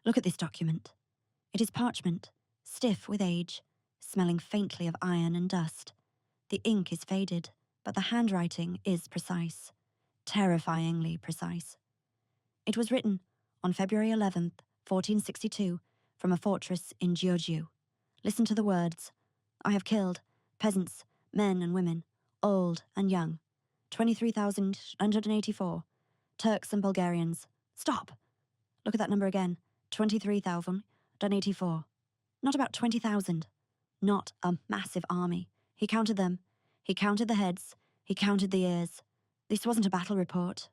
Look at this document. It is parchment, stiff with age, smelling faintly of iron and dust. The ink is faded, but the handwriting is precise, terrifyingly precise. It was written on February 11th, 1462, from a fortress in Giurgiu. Listen to the words. I have killed peasants, men and women, old and young. 23,184. Turks and Bulgarians. Stop! Look at that number again. 23,084. Not about 20,000. Not a massive army. He counted them. He counted the heads. He counted the ears. This wasn't a battle report.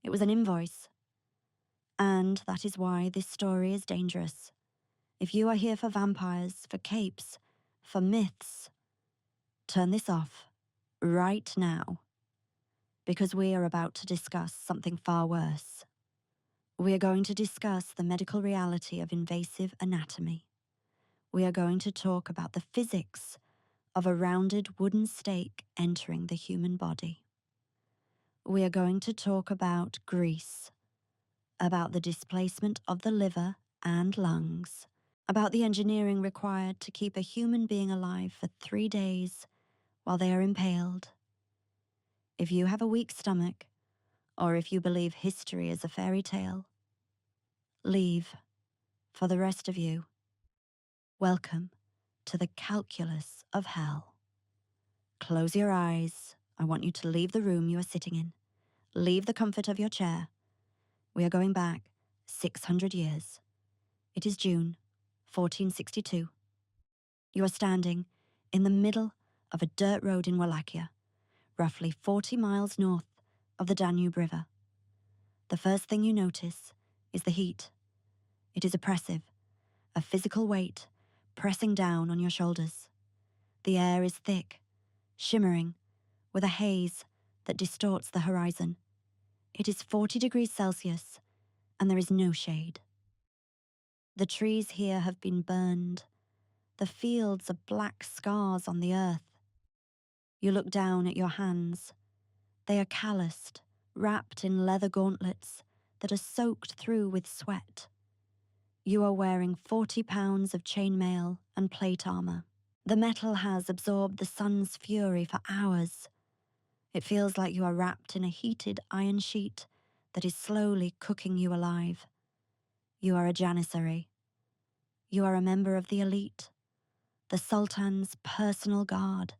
It was an invoice. And that is why this story is dangerous. If you are here for vampires, for capes, for myths, turn this off right now, because we are about to discuss something far worse. We are going to discuss the medical reality of invasive anatomy. We are going to talk about the physics of a rounded wooden stake entering the human body. We are going to talk about grease, about the displacement of the liver and lungs, about the engineering required to keep a human being alive for 3 days while they are impaled. If you have a weak stomach, or if you believe history is a fairy tale, leave. For the rest of you, welcome to the calculus of hell. Close your eyes. I want you to leave the room you are sitting in. Leave the comfort of your chair. We are going back 600 years. It is June 1462. You are standing in the middle of a dirt road in Wallachia, roughly 40 miles north of the Danube River. The first thing you notice is the heat. It is oppressive, a physical weight pressing down on your shoulders. The air is thick, shimmering, with a haze that distorts the horizon. It is 40 degrees Celsius, and there is no shade. The trees here have been burned. The fields are black scars on the earth. You look down at your hands. They are calloused, wrapped in leather gauntlets that are soaked through with sweat. You are wearing 40 pounds of chainmail and plate armor. The metal has absorbed the sun's fury for hours. It feels like you are wrapped in a heated iron sheet that is slowly cooking you alive. You are a janissary. You are a member of the elite, the Sultan's personal guard,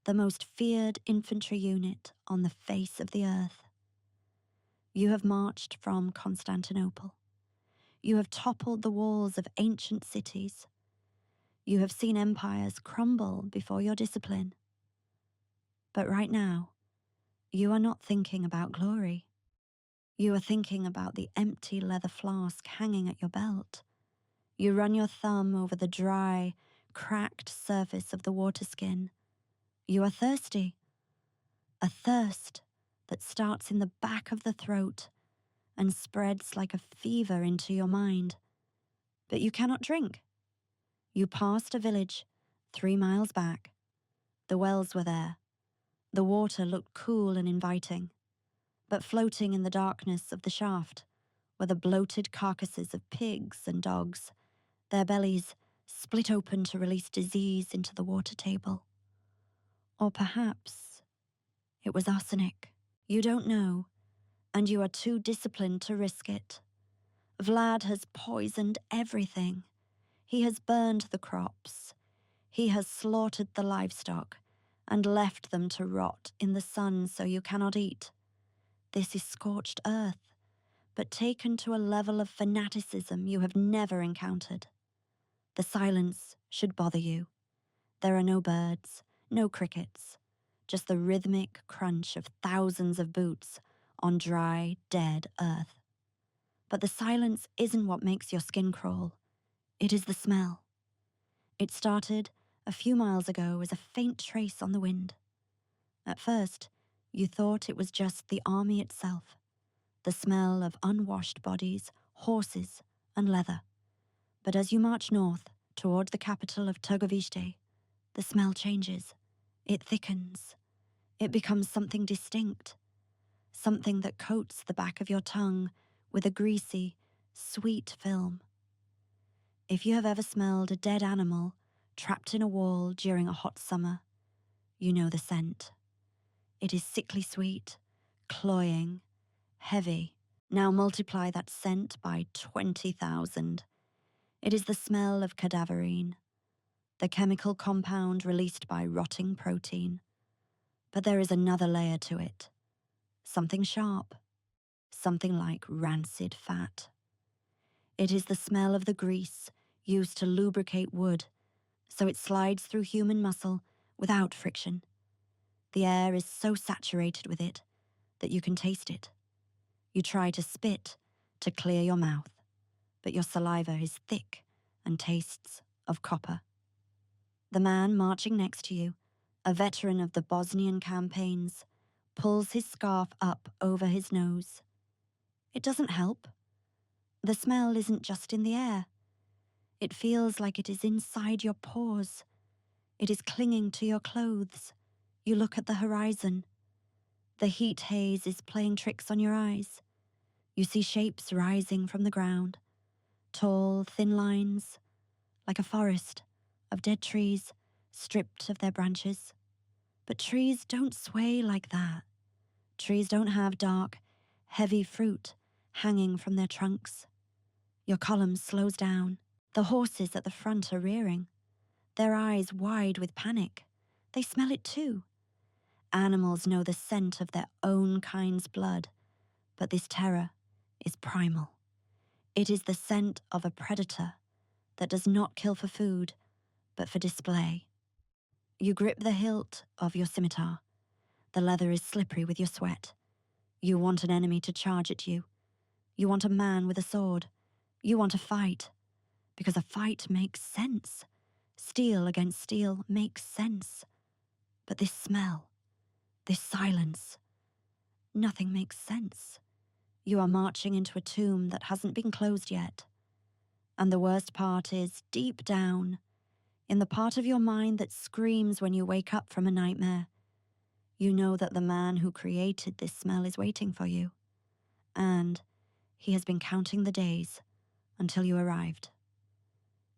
the most feared infantry unit on the face of the earth. You have marched from Constantinople. You have toppled the walls of ancient cities. You have seen empires crumble before your discipline. But right now, you are not thinking about glory. You are thinking about the empty leather flask hanging at your belt. You run your thumb over the dry, cracked surface of the water skin. You are thirsty. A thirst that starts in the back of the throat and spreads like a fever into your mind. But you cannot drink. You passed a village 3 miles back. The wells were there. The water looked cool and inviting. But floating in the darkness of the shaft were the bloated carcasses of pigs and dogs, their bellies split open to release disease into the water table. Or perhaps it was arsenic. You don't know, and you are too disciplined to risk it. Vlad has poisoned everything. He has burned the crops. He has slaughtered the livestock and left them to rot in the sun so you cannot eat. This is scorched earth, but taken to a level of fanaticism you have never encountered. The silence should bother you. There are no birds, no crickets, just the rhythmic crunch of thousands of boots on dry, dead earth. But the silence isn't what makes your skin crawl. It is the smell. It started a few miles ago as a faint trace on the wind. At first, you thought it was just the army itself, the smell of unwashed bodies, horses, and leather. But as you march north toward the capital of Târgoviște, the smell changes. It thickens. It becomes something distinct, something that coats the back of your tongue with a greasy, sweet film. If you have ever smelled a dead animal trapped in a wall during a hot summer, you know the scent. It is sickly sweet, cloying, heavy. Now multiply that scent by 20,000. It is the smell of cadaverine, the chemical compound released by rotting protein. But there is another layer to it. Something sharp, something like rancid fat. It is the smell of the grease used to lubricate wood, so it slides through human muscle without friction. The air is so saturated with it that you can taste it. You try to spit to clear your mouth, but your saliva is thick and tastes of copper. The man marching next to you, a veteran of the Bosnian campaigns, pulls his scarf up over his nose. It doesn't help. The smell isn't just in the air. It feels like it is inside your pores. It is clinging to your clothes. You look at the horizon. The heat haze is playing tricks on your eyes. You see shapes rising from the ground, tall, thin lines, like a forest of dead trees stripped of their branches. But trees don't sway like that. Trees don't have dark, heavy fruit hanging from their trunks. Your column slows down. The horses at the front are rearing, their eyes wide with panic. They smell it too. Animals know the scent of their own kind's blood, but this terror is primal. It is the scent of a predator that does not kill for food, but for display. You grip the hilt of your scimitar. The leather is slippery with your sweat. You want an enemy to charge at you. You want a man with a sword. You want a fight, because a fight makes sense. Steel against steel makes sense. But this smell, this silence, nothing makes sense. You are marching into a tomb that hasn't been closed yet. And the worst part is, deep down, in the part of your mind that screams when you wake up from a nightmare, you know that the man who created this smell is waiting for you. And he has been counting the days until you arrived.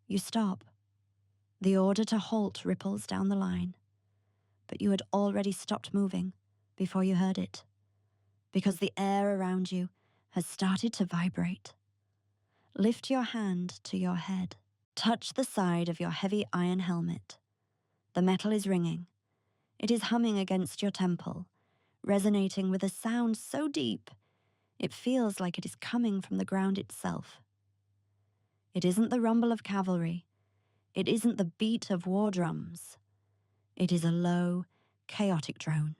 You stop. The order to halt ripples down the line. But you had already stopped moving before you heard it, because the air around you has started to vibrate. Lift your hand to your head. Touch the side of your heavy iron helmet. The metal is ringing. It is humming against your temple, resonating with a sound so deep, it feels like it is coming from the ground itself. It isn't the rumble of cavalry. It isn't the beat of war drums. It is a low, chaotic drone,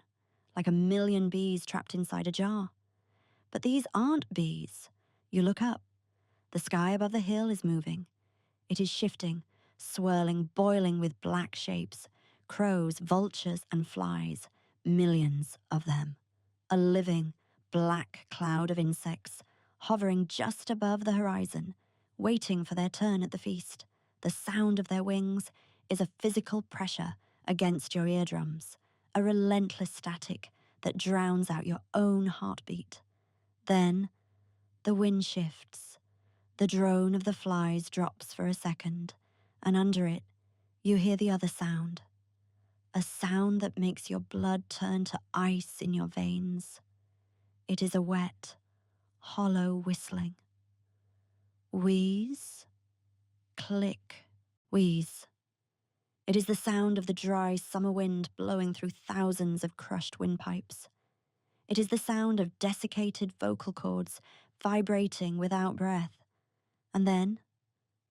like a million bees trapped inside a jar. But these aren't bees. You look up. The sky above the hill is moving. It is shifting, swirling, boiling with black shapes, crows, vultures, and flies, millions of them. A living, black cloud of insects, hovering just above the horizon, waiting for their turn at the feast. The sound of their wings is a physical pressure against your eardrums, a relentless static that drowns out your own heartbeat. Then, the wind shifts. The drone of the flies drops for a second, and under it, you hear the other sound. A sound that makes your blood turn to ice in your veins. It is a wet, hollow whistling. Wheeze, click, wheeze. It is the sound of the dry summer wind blowing through thousands of crushed windpipes. It is the sound of desiccated vocal cords vibrating without breath. And then,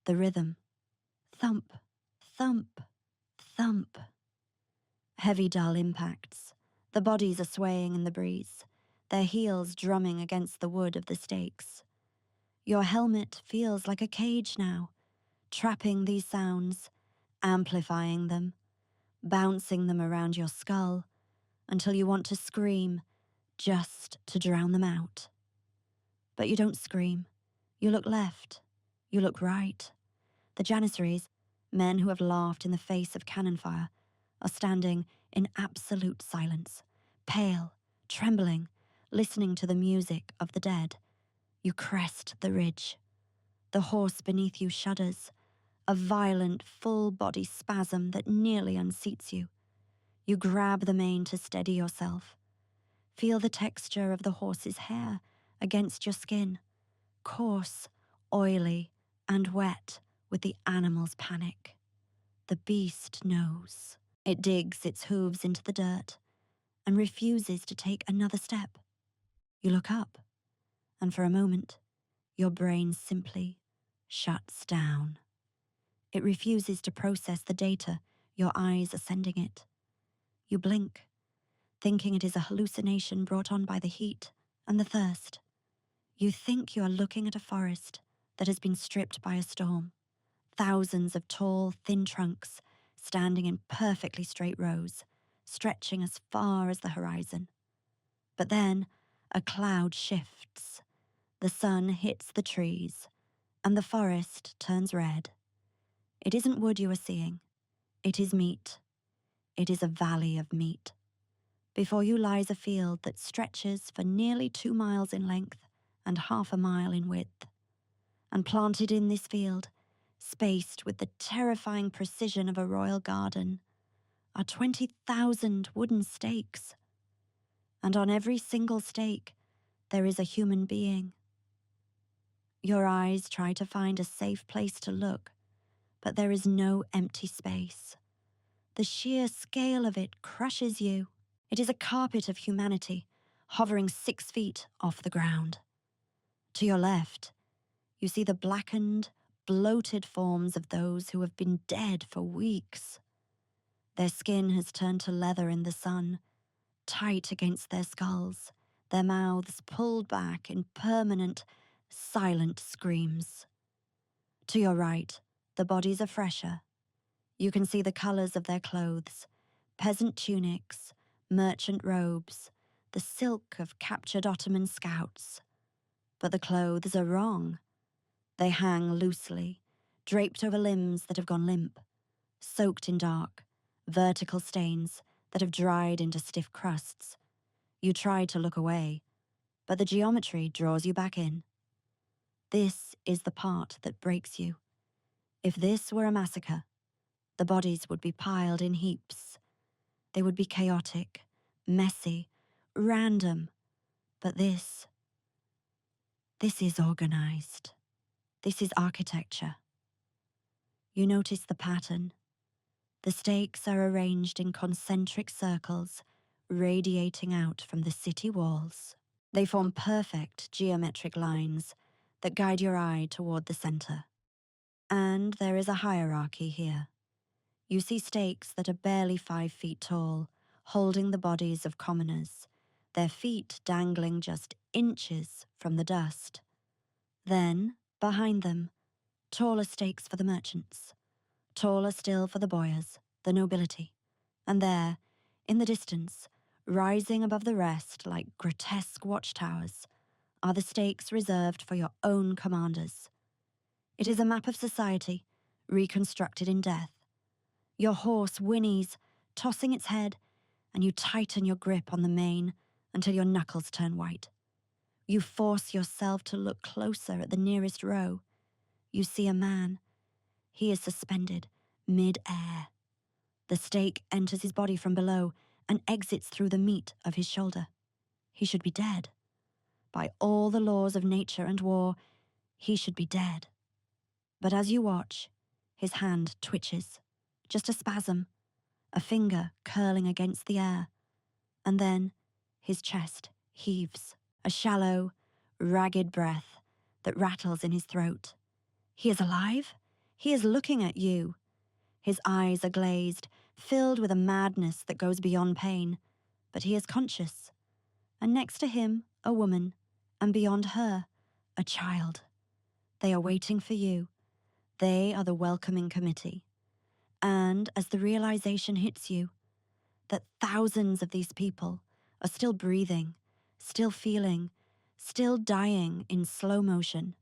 the rhythm. Thump, thump, thump. Heavy, dull impacts. The bodies are swaying in the breeze, their heels drumming against the wood of the stakes. Your helmet feels like a cage now, trapping these sounds, amplifying them, bouncing them around your skull until you want to scream just to drown them out. But you don't scream. You look left. You look right. The Janissaries, men who have laughed in the face of cannon fire, are standing in absolute silence, pale, trembling, listening to the music of the dead. You crest the ridge. The horse beneath you shudders, a violent full-body spasm that nearly unseats you. You grab the mane to steady yourself. Feel the texture of the horse's hair against your skin, coarse, oily, and wet with the animal's panic. The beast knows. It digs its hooves into the dirt and refuses to take another step. You look up, and for a moment, your brain simply shuts down. It refuses to process the data your eyes are sending it. You blink, thinking it is a hallucination brought on by the heat and the thirst. You think you are looking at a forest that has been stripped by a storm. Thousands of tall, thin trunks standing in perfectly straight rows, stretching as far as the horizon. But then a cloud shifts. The sun hits the trees, and the forest turns red. It isn't wood you are seeing. It is meat. It is a valley of meat. Before you lies a field that stretches for nearly 2 miles in length and half a mile in width. And planted in this field, spaced with the terrifying precision of a royal garden, are 20,000 wooden stakes. And on every single stake, there is a human being. Your eyes try to find a safe place to look, but there is no empty space. The sheer scale of it crushes you. It is a carpet of humanity, hovering 6 feet off the ground. To your left, you see the blackened, bloated forms of those who have been dead for weeks. Their skin has turned to leather in the sun, tight against their skulls, their mouths pulled back in permanent, silent screams. To your right, the bodies are fresher. You can see the colours of their clothes, peasant tunics, merchant robes, the silk of captured Ottoman scouts. But the clothes are wrong. They hang loosely, draped over limbs that have gone limp, soaked in dark, vertical stains that have dried into stiff crusts. You try to look away, but the geometry draws you back in. This is the part that breaks you. If this were a massacre, the bodies would be piled in heaps. They would be chaotic, messy, random. But this is organized. This is architecture. You notice the pattern. The stakes are arranged in concentric circles, radiating out from the city walls. They form perfect geometric lines that guide your eye toward the center. And there is a hierarchy here. You see stakes that are barely 5 feet tall, holding the bodies of commoners, their feet dangling just inches from the dust. Then, behind them, taller stakes for the merchants, taller still for the boyars, the nobility. And there, in the distance, rising above the rest like grotesque watchtowers, are the stakes reserved for your own commanders. It is a map of society, reconstructed in death. Your horse whinnies, tossing its head, and you tighten your grip on the mane until your knuckles turn white. You force yourself to look closer at the nearest row. You see a man. He is suspended, mid-air. The stake enters his body from below and exits through the meat of his shoulder. He should be dead. By all the laws of nature and war, he should be dead. But as you watch, his hand twitches. Just a spasm, a finger curling against the air. And then his chest heaves, a shallow, ragged breath that rattles in his throat. He is alive. He is looking at you. His eyes are glazed, filled with a madness that goes beyond pain. But he is conscious. And next to him, a woman, and beyond her, a child. They are waiting for you. They are the welcoming committee. And as the realization hits you that thousands of these people are still breathing, still feeling, still dying in slow motion,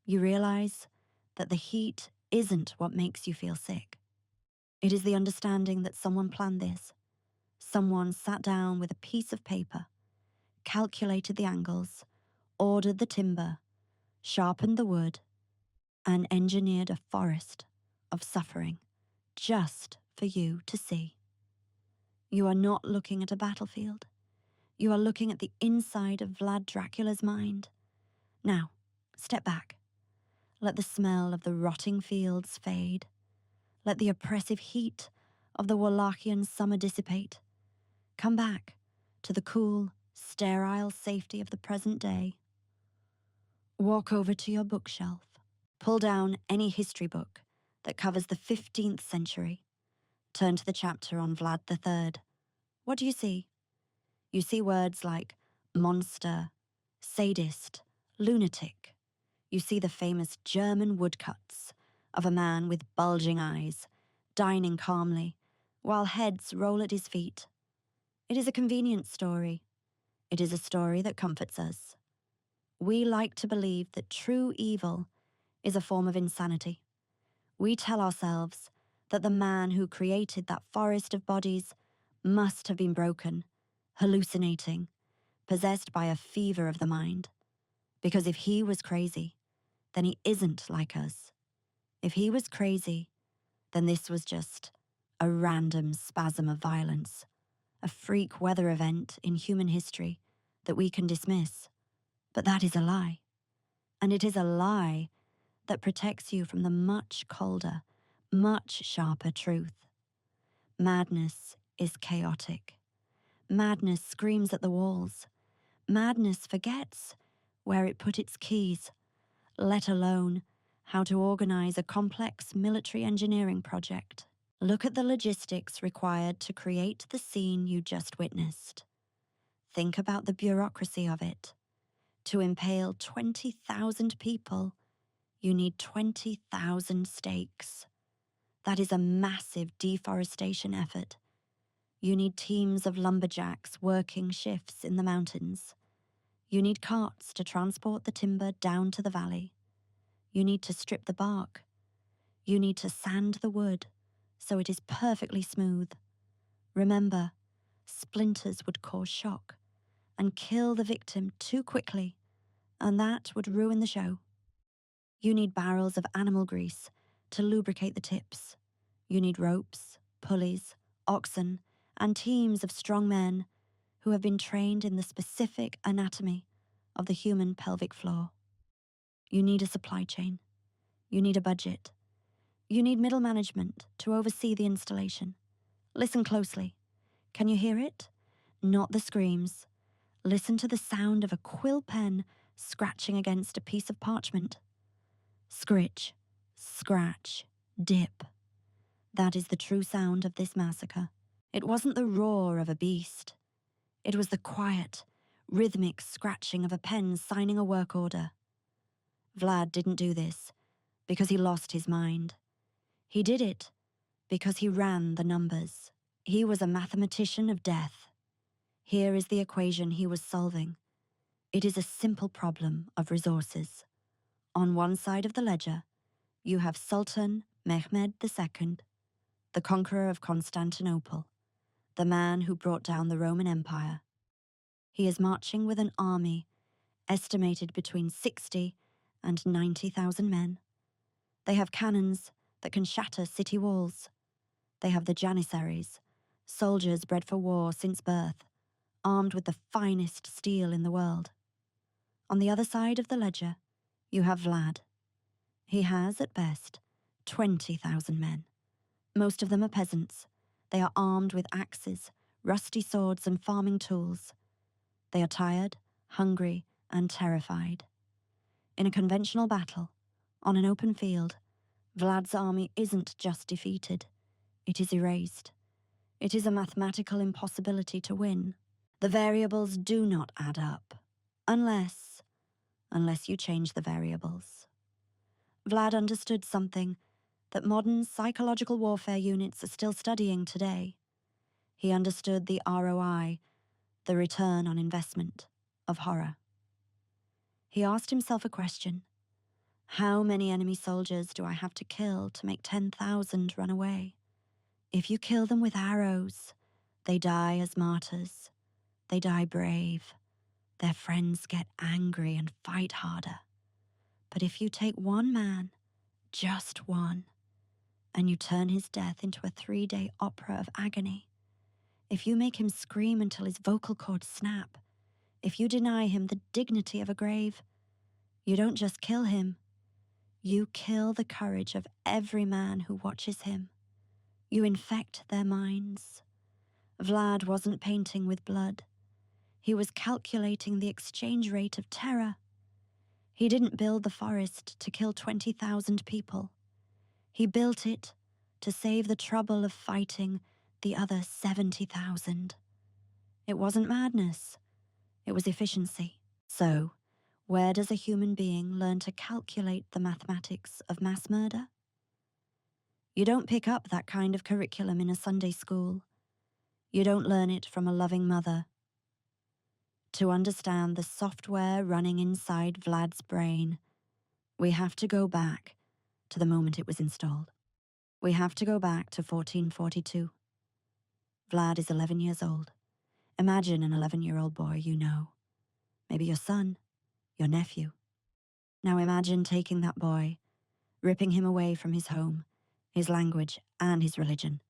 you realize that the heat isn't what makes you feel sick. It is the understanding that someone planned this. Someone sat down with a piece of paper, calculated the angles, ordered the timber, sharpened the wood, and engineered a forest of suffering just for you to see. You are not looking at a battlefield. You are looking at the inside of Vlad Dracula's mind. Now, step back. Let the smell of the rotting fields fade. Let the oppressive heat of the Wallachian summer dissipate. Come back to the cool, sterile safety of the present day. Walk over to your bookshelf. Pull down any history book that covers the 15th century. Turn to the chapter on Vlad III. What do you see? You see words like monster, sadist, lunatic. You see the famous German woodcuts of a man with bulging eyes, dining calmly, while heads roll at his feet. It is a convenient story. It is a story that comforts us. We like to believe that true evil is a form of insanity. We tell ourselves that the man who created that forest of bodies must have been broken, hallucinating, possessed by a fever of the mind. Because if he was crazy, then he isn't like us. If he was crazy, then this was just a random spasm of violence, a freak weather event in human history that we can dismiss. But that is a lie. And it is a lie that protects you from the much colder, much sharper truth. Madness is chaotic. Madness screams at the walls. Madness forgets where it put its keys, let alone how to organize a complex military engineering project. Look at the logistics required to create the scene you just witnessed. Think about the bureaucracy of it. To impale 20,000 people, you need 20,000 stakes. That is a massive deforestation effort. You need teams of lumberjacks working shifts in the mountains. You need carts to transport the timber down to the valley. You need to strip the bark. You need to sand the wood so it is perfectly smooth. Remember, splinters would cause shock and kill the victim too quickly, and that would ruin the show. You need barrels of animal grease to lubricate the tips. You need ropes, pulleys, oxen, and teams of strong men who have been trained in the specific anatomy of the human pelvic floor. You need a supply chain. You need a budget. You need middle management to oversee the installation. Listen closely. Can you hear it? Not the screams. Listen to the sound of a quill pen scratching against a piece of parchment. Scritch, scratch, dip. That is the true sound of this massacre. It wasn't the roar of a beast. It was the quiet, rhythmic scratching of a pen signing a work order. Vlad didn't do this because he lost his mind. He did it because he ran the numbers. He was a mathematician of death. Here is the equation he was solving. It is a simple problem of resources. On one side of the ledger, you have Sultan Mehmed II, the conqueror of Constantinople, the man who brought down the Roman Empire. He is marching with an army estimated between 60 and 90,000 men. They have cannons that can shatter city walls. They have the Janissaries, soldiers bred for war since birth, armed with the finest steel in the world. On the other side of the ledger, you have Vlad. He has, at best, 20,000 men. Most of them are peasants. They are armed with axes, rusty swords, and farming tools. They are tired, hungry, and terrified. In a conventional battle, on an open field, Vlad's army isn't just defeated. It is erased. It is a mathematical impossibility to win. The variables do not add up, unless you change the variables. Vlad understood something that modern psychological warfare units are still studying today. He understood the ROI, the return on investment, of horror. He asked himself a question. How many enemy soldiers do I have to kill to make 10,000 run away? If you kill them with arrows, they die as martyrs. They die brave. Their friends get angry and fight harder. But if you take one man, just one, and you turn his death into a 3-day opera of agony, if you make him scream until his vocal cords snap, if you deny him the dignity of a grave, you don't just kill him, you kill the courage of every man who watches him. You infect their minds. Vlad wasn't painting with blood. He was calculating the exchange rate of terror. He didn't build the forest to kill 20,000 people. He built it to save the trouble of fighting the other 70,000. It wasn't madness. It was efficiency. So, where does a human being learn to calculate the mathematics of mass murder? You don't pick up that kind of curriculum in a Sunday school. You don't learn it from a loving mother. To understand the software running inside Vlad's brain, we have to go back to the moment it was installed. We have to go back to 1442. Vlad is 11 years old. Imagine an 11-year-old boy you know. Maybe your son, your nephew. Now imagine taking that boy, ripping him away from his home, his language, and his religion,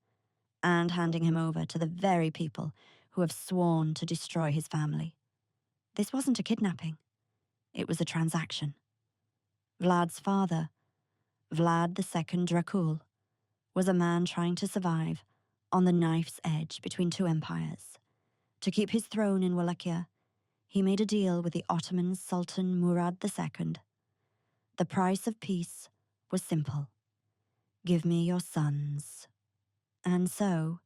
and handing him over to the very people who have sworn to destroy his family. This wasn't a kidnapping. It was a transaction. Vlad's father, Vlad II Dracul, was a man trying to survive on the knife's edge between two empires. To keep his throne in Wallachia, he made a deal with the Ottoman Sultan Murad II. The price of peace was simple. Give me your sons. And so,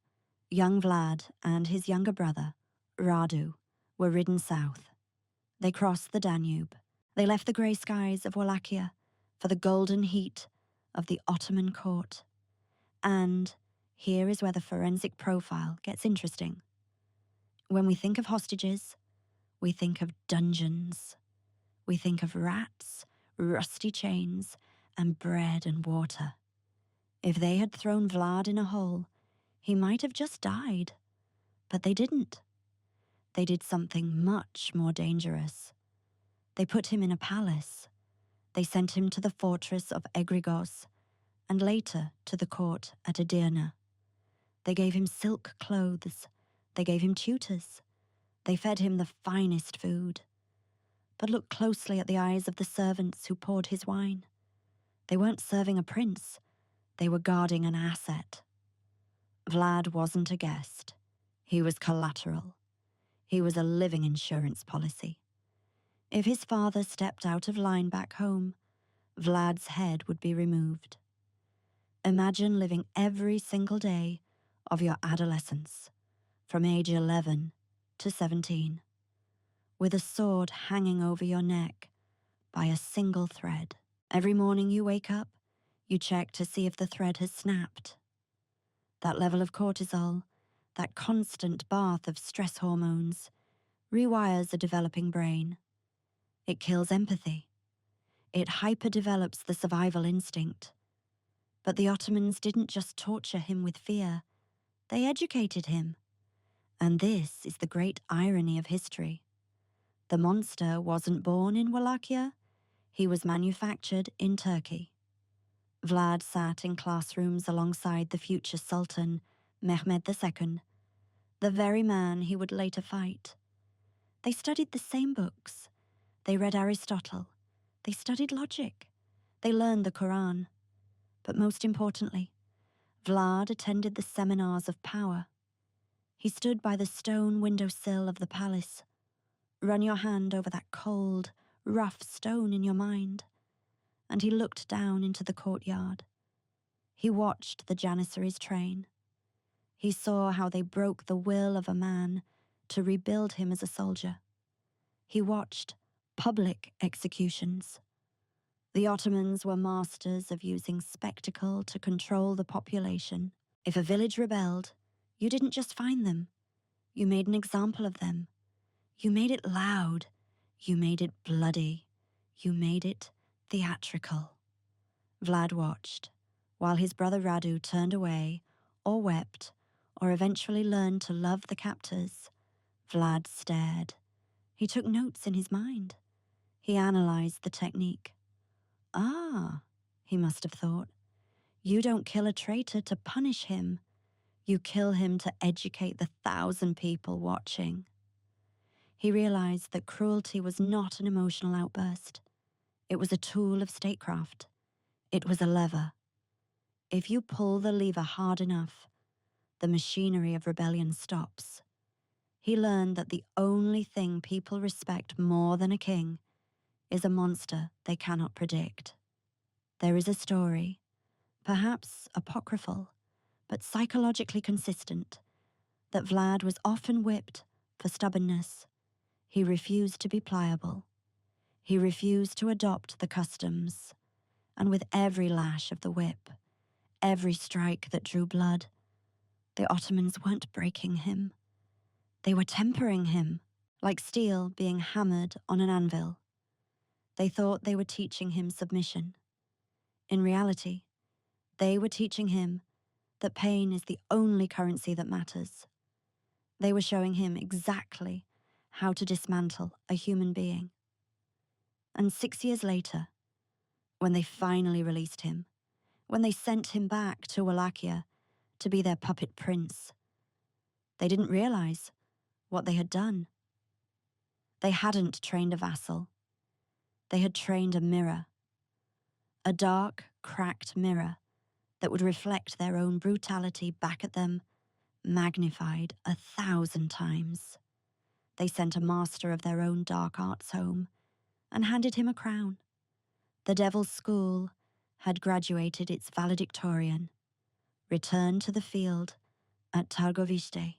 young Vlad and his younger brother, Radu, were ridden south. They crossed the Danube. They left the grey skies of Wallachia for the golden heat of the Ottoman court. And here is where the forensic profile gets interesting. When we think of hostages, we think of dungeons. We think of rats, rusty chains, and bread and water. If they had thrown Vlad in a hole, he might have just died. But they didn't. They did something much more dangerous. They put him in a palace. They sent him to the fortress of Egrigos, and later to the court at Edirne. They gave him silk clothes. They gave him tutors. They fed him the finest food. But look closely at the eyes of the servants who poured his wine. They weren't serving a prince. They were guarding an asset. Vlad wasn't a guest. He was collateral. He was a living insurance policy. If his father stepped out of line back home, Vlad's head would be removed. Imagine living every single day of your adolescence, from age 11 to 17, with a sword hanging over your neck by a single thread. Every morning you wake up, you check to see if the thread has snapped. That level of cortisol, that constant bath of stress hormones, rewires a developing brain. It kills empathy. It hyperdevelops the survival instinct. But the Ottomans didn't just torture him with fear, they educated him. And this is the great irony of history. The monster wasn't born in Wallachia, he was manufactured in Turkey. Vlad sat in classrooms alongside the future Sultan, Mehmed II, the very man he would later fight. They studied the same books. They read Aristotle. They studied logic. They learned the Quran. But most importantly, Vlad attended the seminars of power. He stood by the stone windowsill of the palace. Run your hand over that cold, rough stone in your mind. And he looked down into the courtyard. He watched the Janissaries train. He saw how they broke the will of a man to rebuild him as a soldier. He watched public executions. The Ottomans were masters of using spectacle to control the population. If a village rebelled, you didn't just find them. You made an example of them. You made it loud. You made it bloody. You made it theatrical. Vlad watched, while his brother Radu turned away, or wept, or eventually learned to love the captors. Vlad stared. He took notes in his mind. He analyzed the technique. Ah, he must have thought. You don't kill a traitor to punish him. You kill him to educate the 1,000 people watching. He realized that cruelty was not an emotional outburst. It was a tool of statecraft. It was a lever. If you pull the lever hard enough, the machinery of rebellion stops. He learned that the only thing people respect more than a king is a monster they cannot predict. There is a story, perhaps apocryphal, but psychologically consistent, that Vlad was often whipped for stubbornness. He refused to be pliable. He refused to adopt the customs. And with every lash of the whip, every strike that drew blood, the Ottomans weren't breaking him. They were tempering him, like steel being hammered on an anvil. They thought they were teaching him submission. In reality, they were teaching him that pain is the only currency that matters. They were showing him exactly how to dismantle a human being. And 6 years later, when they finally released him, when they sent him back to Wallachia to be their puppet prince, they didn't realize what they had done. They hadn't trained a vassal. They had trained a mirror. A dark, cracked mirror that would reflect their own brutality back at them, magnified 1,000 times. They sent a master of their own dark arts home and handed him a crown. The Devil's School had graduated its valedictorian. Return to the field at Târgoviște.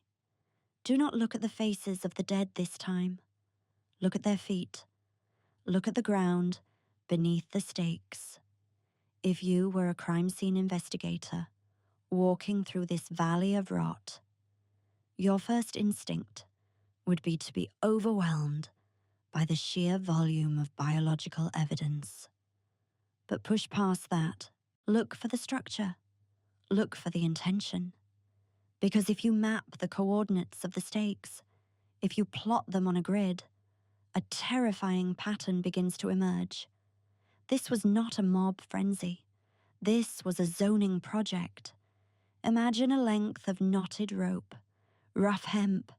Do not look at the faces of the dead this time. Look at their feet. Look at the ground beneath the stakes. If you were a crime scene investigator walking through this valley of rot, your first instinct would be to be overwhelmed by the sheer volume of biological evidence. But push past that. Look for the structure. Look for the intention. Because if you map the coordinates of the stakes, if you plot them on a grid, a terrifying pattern begins to emerge. This was not a mob frenzy. This was a zoning project. Imagine a length of knotted rope, rough hemp,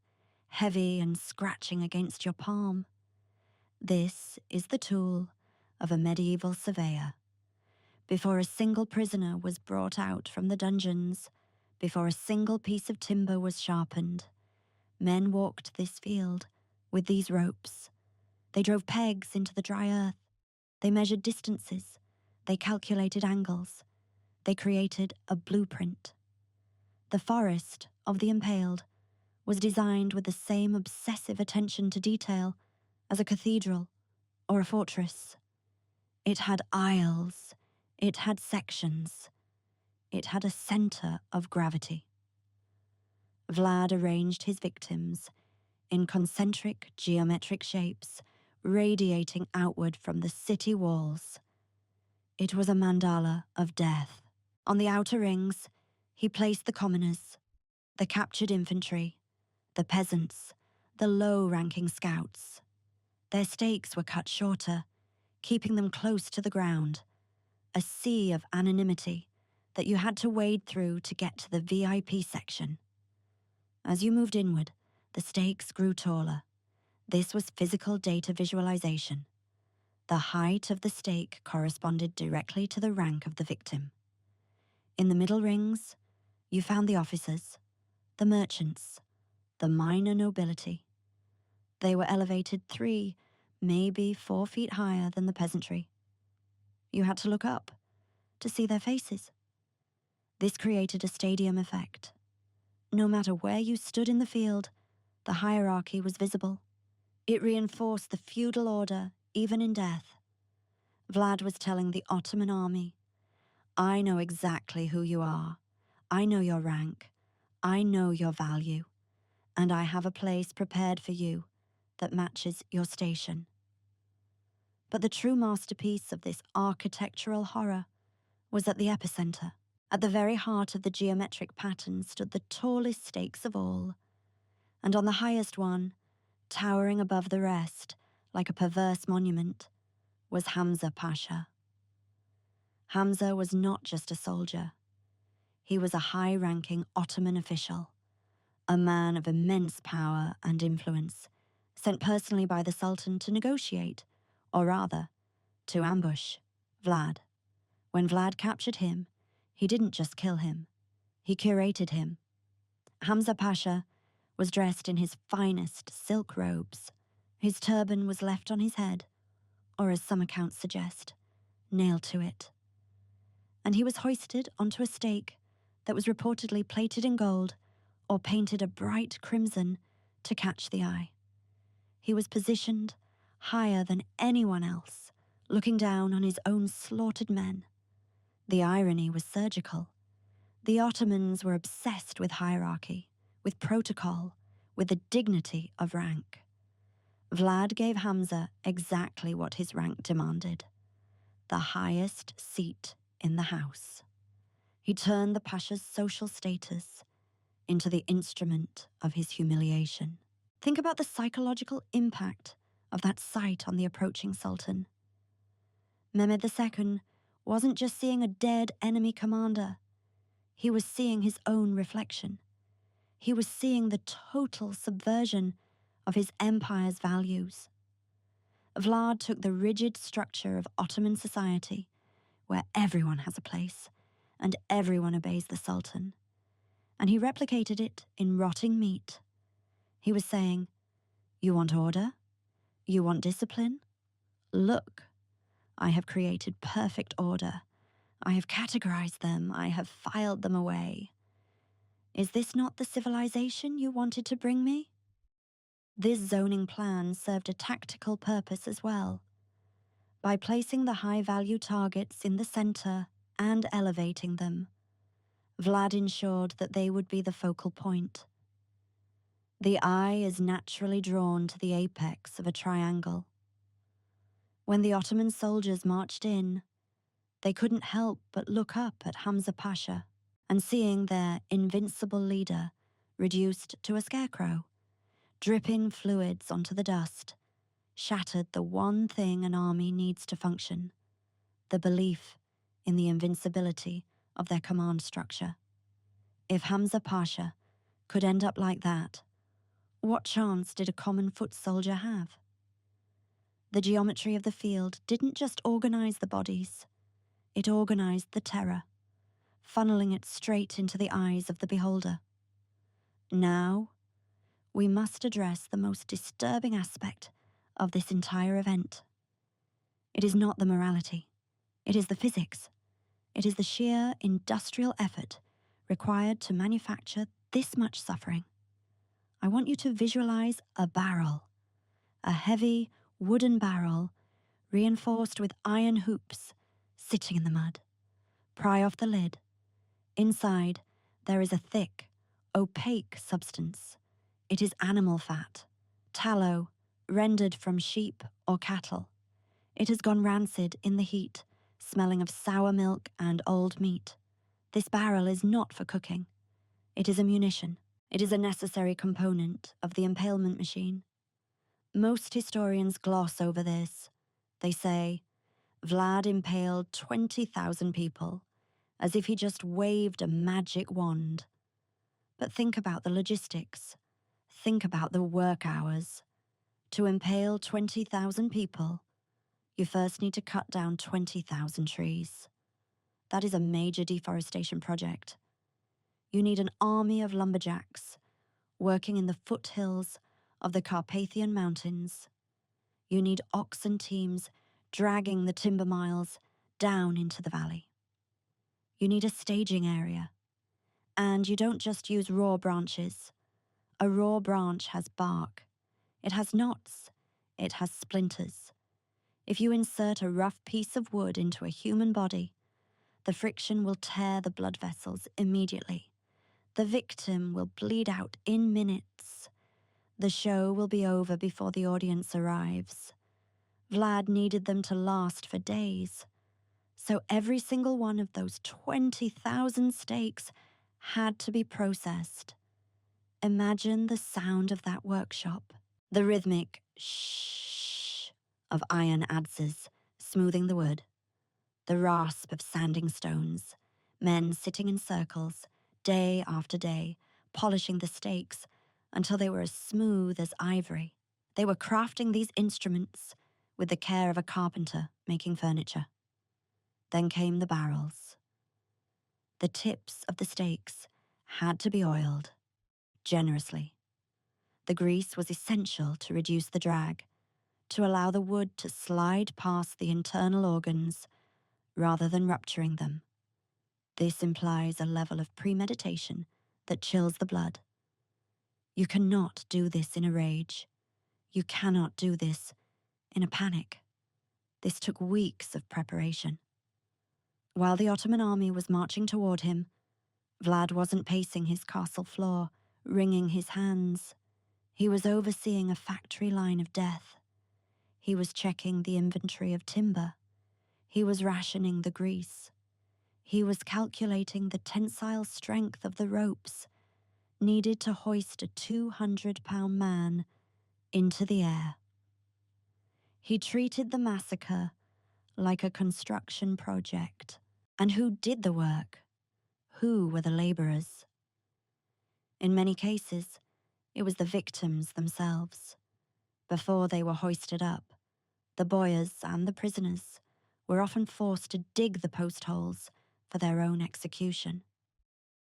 heavy and scratching against your palm. This is the tool of a medieval surveyor. Before a single prisoner was brought out from the dungeons, before a single piece of timber was sharpened, men walked this field with these ropes. They drove pegs into the dry earth. They measured distances. They calculated angles. They created a blueprint. The forest of the Impaled was designed with the same obsessive attention to detail as a cathedral or a fortress. It had aisles. It had sections. It had a center of gravity. Vlad arranged his victims in concentric geometric shapes, radiating outward from the city walls. It was a mandala of death. On the outer rings, he placed the commoners, the captured infantry, the peasants, the low-ranking scouts. Their stakes were cut shorter, keeping them close to the ground, a sea of anonymity that you had to wade through to get to the VIP section. As you moved inward, the stakes grew taller. This was physical data visualization. The height of the stake corresponded directly to the rank of the victim. In the middle rings, you found the officers, the merchants, the minor nobility. They were elevated 3, maybe 4 feet higher than the peasantry. You had to look up to see their faces. This created a stadium effect. No matter where you stood in the field, the hierarchy was visible. It reinforced the feudal order, even in death. Vlad was telling the Ottoman army, I know exactly who you are. I know your rank. I know your value. And I have a place prepared for you that matches your station. But the true masterpiece of this architectural horror was at the epicenter. At the very heart of the geometric pattern stood the tallest stakes of all. And on the highest one, Towering above the rest, like a perverse monument, was Hamza Pasha. Hamza was not just a soldier. He was a high-ranking Ottoman official, a man of immense power and influence, sent personally by the Sultan to negotiate, or rather, to ambush, Vlad. When Vlad captured him, he didn't just kill him, he curated him. Hamza Pasha was dressed in his finest silk robes. His turban was left on his head, or as some accounts suggest, nailed to it. And he was hoisted onto a stake that was reportedly plated in gold or painted a bright crimson to catch the eye. He was positioned higher than anyone else, looking down on his own slaughtered men. The irony was surgical. The Ottomans were obsessed with hierarchy, with protocol, with the dignity of rank. Vlad gave Hamza exactly what his rank demanded: the highest seat in the house. He turned the Pasha's social status into the instrument of his humiliation. Think about the psychological impact of that sight on the approaching Sultan. Mehmed II wasn't just seeing a dead enemy commander. He was seeing his own reflection. He was seeing the total subversion of his empire's values. Vlad took the rigid structure of Ottoman society, where everyone has a place and everyone obeys the Sultan, and he replicated it in rotting meat. He was saying, "You want order? You want discipline? Look, I have created perfect order. I have categorized them. I have filed them away. Is this not the civilization you wanted to bring me?" This zoning plan served a tactical purpose as well. By placing the high-value targets in the center and elevating them, Vlad ensured that they would be the focal point. The eye is naturally drawn to the apex of a triangle. When the Ottoman soldiers marched in, they couldn't help but look up at Hamza Pasha, and seeing their invincible leader reduced to a scarecrow, dripping fluids onto the dust, shattered the one thing an army needs to function: the belief in the invincibility of their command structure. If Hamza Pasha could end up like that, what chance did a common foot soldier have? The geometry of the field didn't just organize the bodies, it organized the terror, funneling it straight into the eyes of the beholder. Now, we must address the most disturbing aspect of this entire event. It is not the morality, it is the physics. It is the sheer industrial effort required to manufacture this much suffering. I want you to visualize a barrel, a heavy wooden barrel reinforced with iron hoops sitting in the mud. Pry off the lid. Inside, there is a thick, opaque substance. It is animal fat, tallow, rendered from sheep or cattle. It has gone rancid in the heat, smelling of sour milk and old meat. This barrel is not for cooking. It is a munition. It is a necessary component of the impalement machine. Most historians gloss over this. They say, Vlad impaled 20,000 people, as if he just waved a magic wand. But think about the logistics. Think about the work hours. To impale 20,000 people, you first need to cut down 20,000 trees. That is a major deforestation project. You need an army of lumberjacks working in the foothills of the Carpathian Mountains. You need oxen teams dragging the timber miles down into the valley. You need a staging area. And you don't just use raw branches. A raw branch has bark. It has knots. It has splinters. If you insert a rough piece of wood into a human body, the friction will tear the blood vessels immediately. The victim will bleed out in minutes. The show will be over before the audience arrives. Vlad needed them to last for days. So every single one of those 20,000 stakes had to be processed. Imagine the sound of that workshop. The rhythmic shh of iron adzes smoothing the wood, the rasp of sanding stones, men sitting in circles, day after day, polishing the stakes until they were as smooth as ivory. They were crafting these instruments with the care of a carpenter making furniture. Then came the barrels. The tips of the stakes had to be oiled, generously. The grease was essential to reduce the drag, to allow the wood to slide past the internal organs rather than rupturing them. This implies a level of premeditation that chills the blood. You cannot do this in a rage. You cannot do this in a panic. This took weeks of preparation. While the Ottoman army was marching toward him, Vlad wasn't pacing his castle floor, wringing his hands. He was overseeing a factory line of death. He was checking the inventory of timber. He was rationing the grease. He was calculating the tensile strength of the ropes needed to hoist a 200-pound man into the air. He treated the massacre like a construction project. And who did the work? Who were the laborers? In many cases, it was the victims themselves. Before they were hoisted up, the boyars and the prisoners were often forced to dig the post holes for their own execution.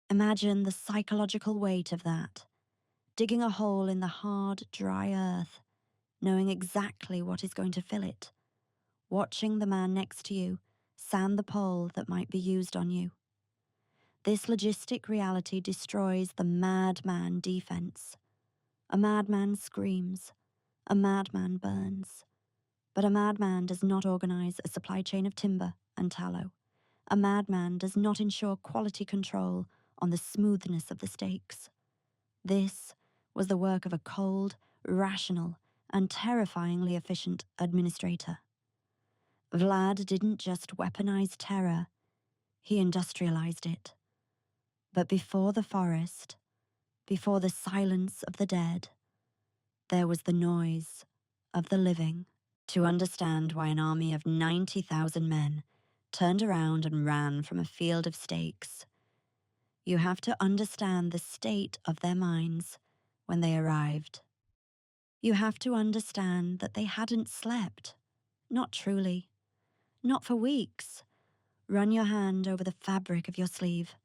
Imagine the psychological weight of that, digging a hole in the hard, dry earth, knowing exactly what is going to fill it, watching the man next to you sand the pole that might be used on you. This logistic reality destroys the madman defense. A madman screams, a madman burns. But a madman does not organize a supply chain of timber and tallow. A madman does not ensure quality control on the smoothness of the stakes. This was the work of a cold, rational, and terrifyingly efficient administrator. Vlad didn't just weaponize terror, he industrialized it. But before the forest, before the silence of the dead, there was the noise of the living. To understand why an army of 90,000 men turned around and ran from a field of stakes, you have to understand the state of their minds when they arrived. You have to understand that they hadn't slept. Not truly. Not for weeks. Run your hand over the fabric of your sleeve.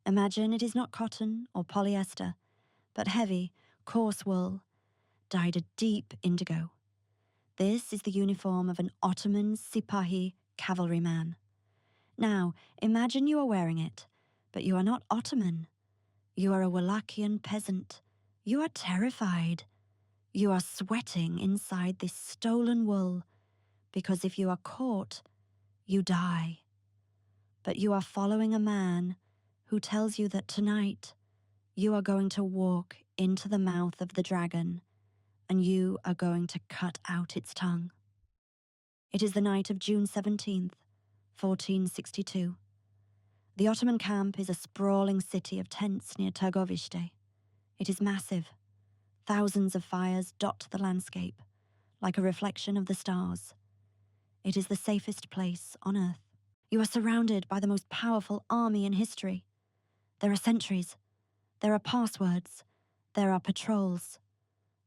Imagine it is not cotton or polyester, but heavy, coarse wool, dyed a deep indigo. This is the uniform of an Ottoman Sipahi cavalryman. Now, imagine you are wearing it, but you are not Ottoman. You are a Wallachian peasant. You are terrified. You are sweating inside this stolen wool, because if you are caught, you die. But you are following a man who tells you that tonight you are going to walk into the mouth of the dragon, and you are going to cut out its tongue. It is the night of June 17th, 1462. The Ottoman camp is a sprawling city of tents near Târgoviște. It is massive. Thousands of fires dot the landscape, like a reflection of the stars. It is the safest place on earth. You are surrounded by the most powerful army in history. There are sentries. There are passwords. There are patrols.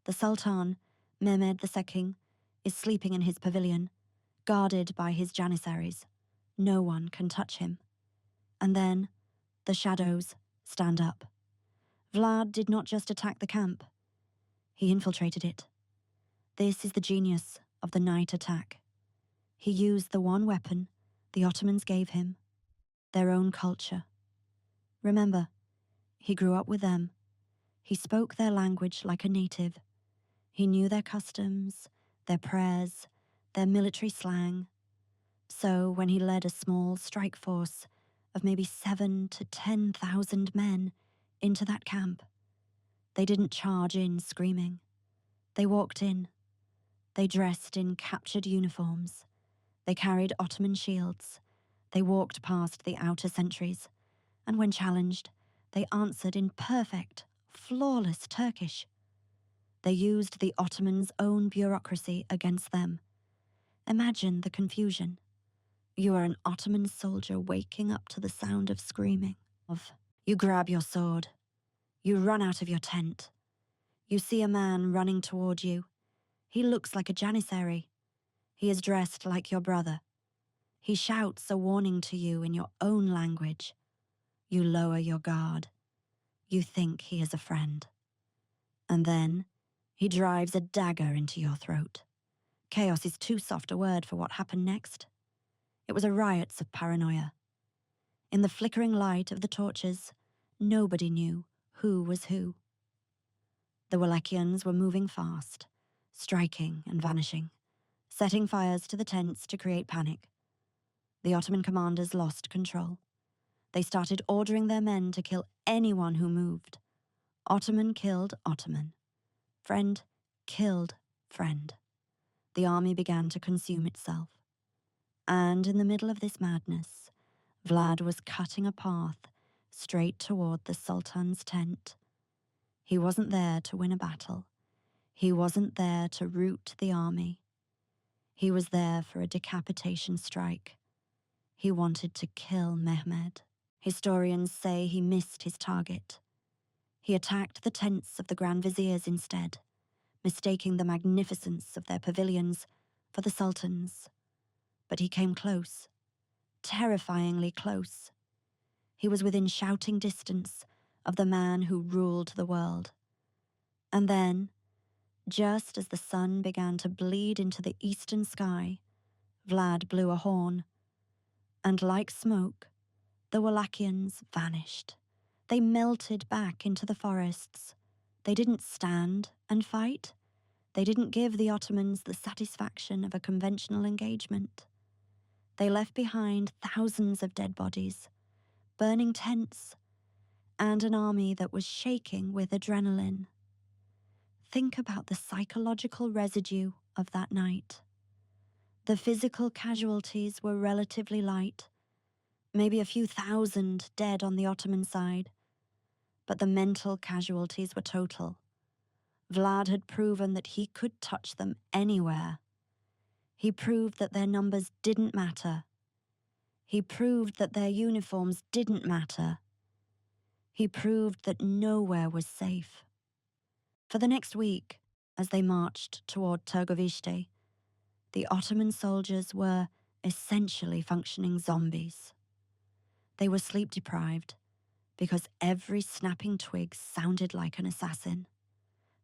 The Sultan, Mehmed II, is sleeping in his pavilion, guarded by his janissaries. No one can touch him. And then, the shadows stand up. Vlad did not just attack the camp. He infiltrated it. This is the genius of the night attack. He used the one weapon the Ottomans gave him, their own culture. Remember, he grew up with them. He spoke their language like a native. He knew their customs, their prayers, their military slang. So when he led a small strike force of maybe 7,000 to 10,000 men into that camp, they didn't charge in screaming. They walked in. They dressed in captured uniforms. They carried Ottoman shields. They walked past the outer sentries, and when challenged, they answered in perfect, flawless Turkish. They used the Ottomans' own bureaucracy against them. Imagine the confusion. You are an Ottoman soldier waking up to the sound of screaming. You grab your sword. You run out of your tent. You see a man running toward you. He looks like a janissary. He is dressed like your brother. He shouts a warning to you in your own language. You lower your guard. You think he is a friend. And then he drives a dagger into your throat. Chaos is too soft a word for what happened next. It was a riot of paranoia. In the flickering light of the torches, nobody knew who was who. The Wallachians were moving fast, striking and vanishing, setting fires to the tents to create panic. The Ottoman commanders lost control. They started ordering their men to kill anyone who moved. Ottoman killed Ottoman. Friend killed friend. The army began to consume itself. And in the middle of this madness, Vlad was cutting a path straight toward the Sultan's tent. He wasn't there to win a battle. He wasn't there to rout the army. He was there for a decapitation strike. He wanted to kill Mehmed. Historians say he missed his target. He attacked the tents of the Grand Viziers instead, mistaking the magnificence of their pavilions for the Sultan's. But he came close, terrifyingly close. He was within shouting distance of the man who ruled the world. And then, just as the sun began to bleed into the eastern sky, Vlad blew a horn. And like smoke, the Wallachians vanished. They melted back into the forests. They didn't stand and fight. They didn't give the Ottomans the satisfaction of a conventional engagement. They left behind thousands of dead bodies, burning tents, and an army that was shaking with adrenaline. Think about the psychological residue of that night. The physical casualties were relatively light, maybe a few thousand dead on the Ottoman side, but the mental casualties were total. Vlad had proven that he could touch them anywhere. He proved that their numbers didn't matter. He proved that their uniforms didn't matter. He proved that nowhere was safe. For the next week, as they marched toward Târgoviște, the Ottoman soldiers were essentially functioning zombies. They were sleep-deprived because every snapping twig sounded like an assassin.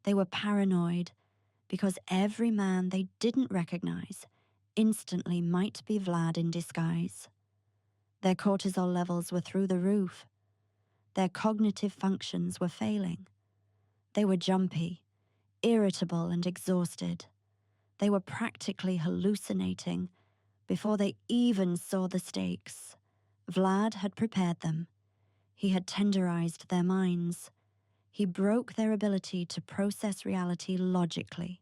They were paranoid because every man they didn't recognize instantly might be Vlad in disguise. Their cortisol levels were through the roof. Their cognitive functions were failing. They were jumpy, irritable, and exhausted. They were practically hallucinating before they even saw the stakes. Vlad had prepared them. He had tenderized their minds. He broke their ability to process reality logically.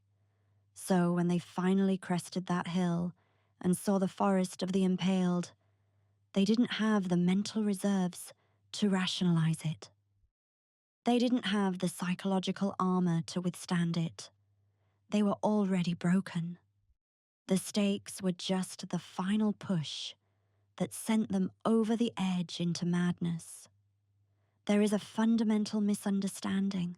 So when they finally crested that hill and saw the forest of the Impaled, they didn't have the mental reserves to rationalize it. They didn't have the psychological armor to withstand it. They were already broken. The stakes were just the final push that sent them over the edge into madness. There is a fundamental misunderstanding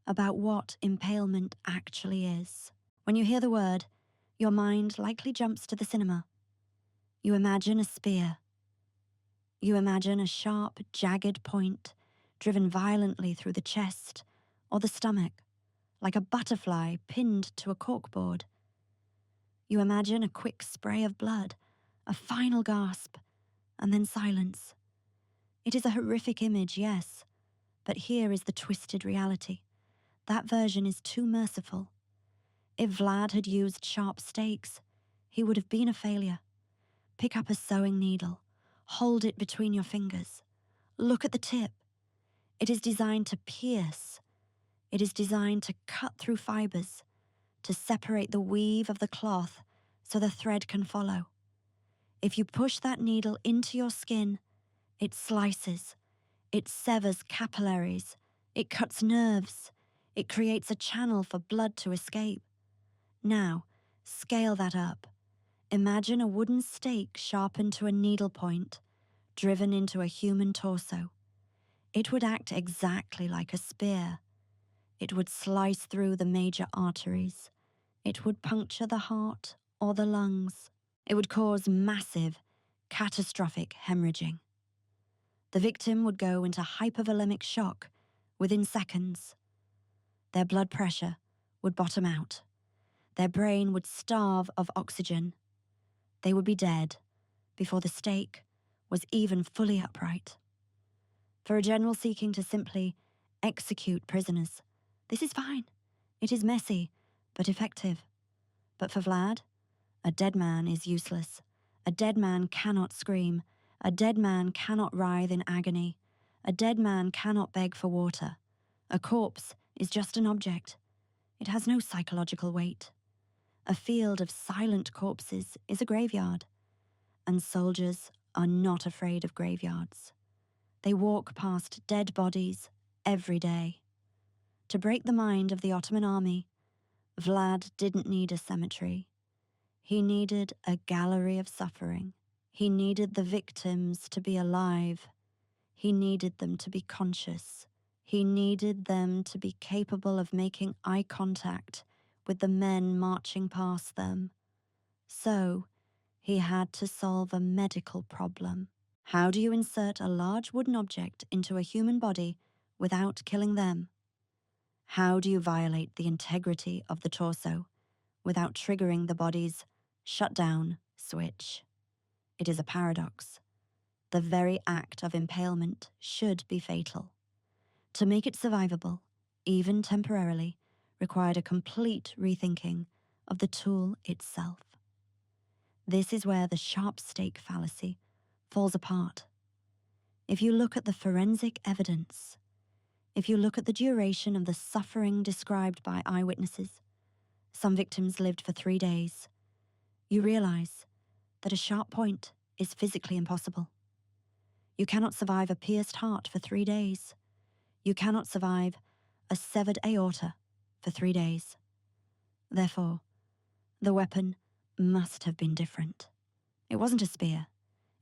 about what impalement actually is. When you hear the word, your mind likely jumps to the cinema. You imagine a spear. You imagine a sharp, jagged point driven violently through the chest or the stomach, like a butterfly pinned to a corkboard. You imagine a quick spray of blood, a final gasp, and then silence. It is a horrific image, yes, but here is the twisted reality. That version is too merciful. If Vlad had used sharp stakes, he would have been a failure. Pick up a sewing needle. Hold it between your fingers. Look at the tip. It is designed to pierce. It is designed to cut through fibers, to separate the weave of the cloth so the thread can follow. If you push that needle into your skin, it slices. It severs capillaries. It cuts nerves. It creates a channel for blood to escape. Now, scale that up. Imagine a wooden stake sharpened to a needlepoint, driven into a human torso. It would act exactly like a spear. It would slice through the major arteries. It would puncture the heart or the lungs. It would cause massive, catastrophic hemorrhaging. The victim would go into hypovolemic shock within seconds. Their blood pressure would bottom out. Their brain would starve of oxygen. They would be dead before the stake was even fully upright. For a general seeking to simply execute prisoners, this is fine. It is messy, but effective. But for Vlad, a dead man is useless. A dead man cannot scream. A dead man cannot writhe in agony. A dead man cannot beg for water. A corpse is just an object. It has no psychological weight. A field of silent corpses is a graveyard, and soldiers are not afraid of graveyards. They walk past dead bodies every day. To break the mind of the Ottoman army, Vlad didn't need a cemetery. He needed a gallery of suffering. He needed the victims to be alive. He needed them to be conscious. He needed them to be capable of making eye contact with the men marching past them. So, he had to solve a medical problem. How do you insert a large wooden object into a human body without killing them? How do you violate the integrity of the torso without triggering the body's shutdown switch? It is a paradox. The very act of impalement should be fatal. To make it survivable, even temporarily, required a complete rethinking of the tool itself. This is where the sharp stake fallacy falls apart. If you look at the forensic evidence, if you look at the duration of the suffering described by eyewitnesses, some victims lived for 3 days, you realize that a sharp point is physically impossible. You cannot survive a pierced heart for 3 days. You cannot survive a severed aorta for 3 days. Therefore, the weapon must have been different. It wasn't a spear.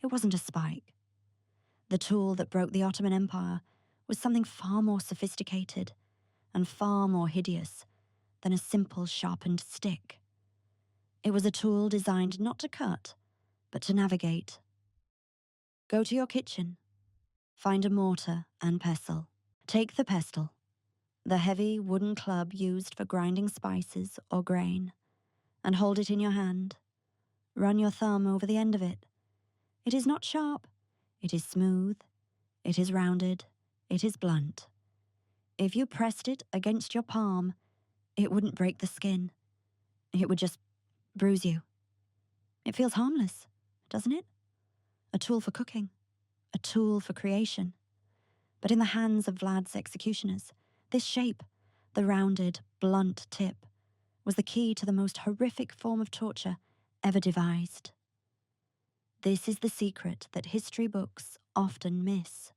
It wasn't a spike. The tool that broke the Ottoman Empire was something far more sophisticated and far more hideous than a simple sharpened stick. It was a tool designed not to cut, but to navigate. Go to your kitchen. Find a mortar and pestle. Take the pestle, the heavy wooden club used for grinding spices or grain, and hold it in your hand. Run your thumb over the end of it. It is not sharp. It is smooth. It is rounded. It is blunt. If you pressed it against your palm, it wouldn't break the skin. It would just bruise you. It feels harmless, doesn't it? A tool for cooking. A tool for creation. But in the hands of Vlad's executioners, this shape, the rounded, blunt tip, was the key to the most horrific form of torture ever devised. This is the secret that history books often miss.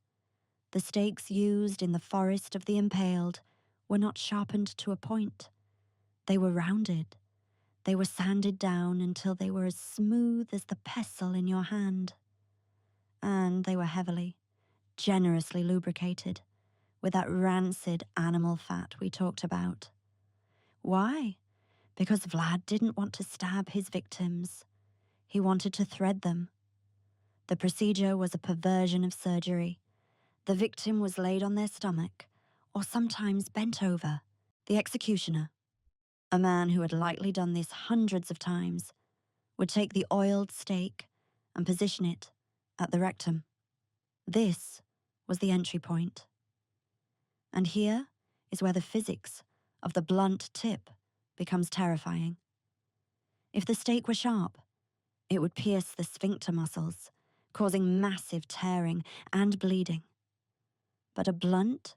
The stakes used in the forest of the Impaled were not sharpened to a point. They were rounded. They were sanded down until they were as smooth as the pestle in your hand. And they were heavily, generously lubricated with that rancid animal fat we talked about. Why? Because Vlad didn't want to stab his victims. He wanted to thread them. The procedure was a perversion of surgery. The victim was laid on their stomach, or sometimes bent over. The executioner, a man who had likely done this hundreds of times, would take the oiled stake and position it at the rectum. This was the entry point. And here is where the physics of the blunt tip becomes terrifying. If the stake were sharp, it would pierce the sphincter muscles, causing massive tearing and bleeding. But a blunt,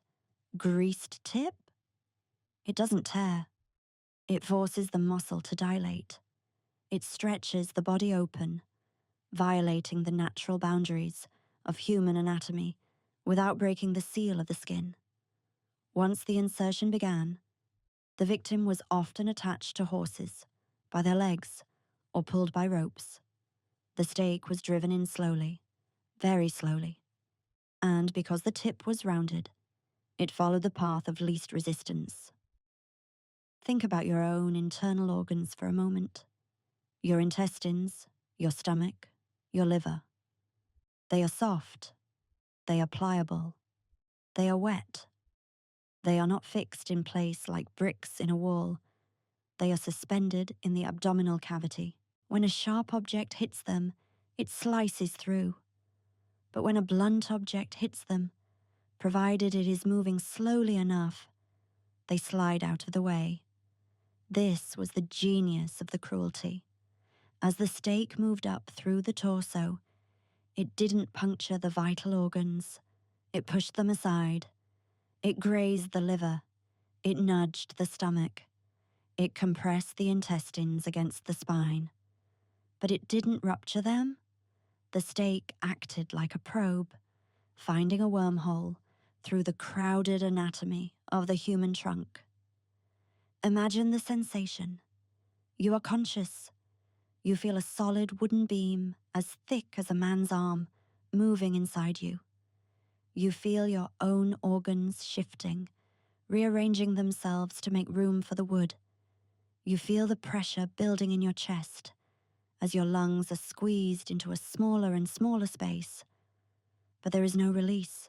greased tip? It doesn't tear. It forces the muscle to dilate. It stretches the body open, violating the natural boundaries of human anatomy without breaking the seal of the skin. Once the insertion began, The victim was often attached to horses, by their legs, or pulled by ropes. The stake was driven in slowly, very slowly, and because the tip was rounded, it followed the path of least resistance. Think about your own internal organs for a moment. Your intestines, your stomach, your liver. They are soft. They are pliable. They are wet. They are not fixed in place like bricks in a wall. They are suspended in the abdominal cavity. When a sharp object hits them, it slices through. But when a blunt object hits them, provided it is moving slowly enough, they slide out of the way. This was the genius of the cruelty. As the stake moved up through the torso, it didn't puncture the vital organs. It pushed them aside. It grazed the liver. It nudged the stomach. It compressed the intestines against the spine. But it didn't rupture them. The stake acted like a probe, finding a wormhole through the crowded anatomy of the human trunk. Imagine the sensation. You are conscious. You feel a solid wooden beam as thick as a man's arm moving inside you. You feel your own organs shifting, rearranging themselves to make room for the wood. You feel the pressure building in your chest as your lungs are squeezed into a smaller and smaller space. But there is no release.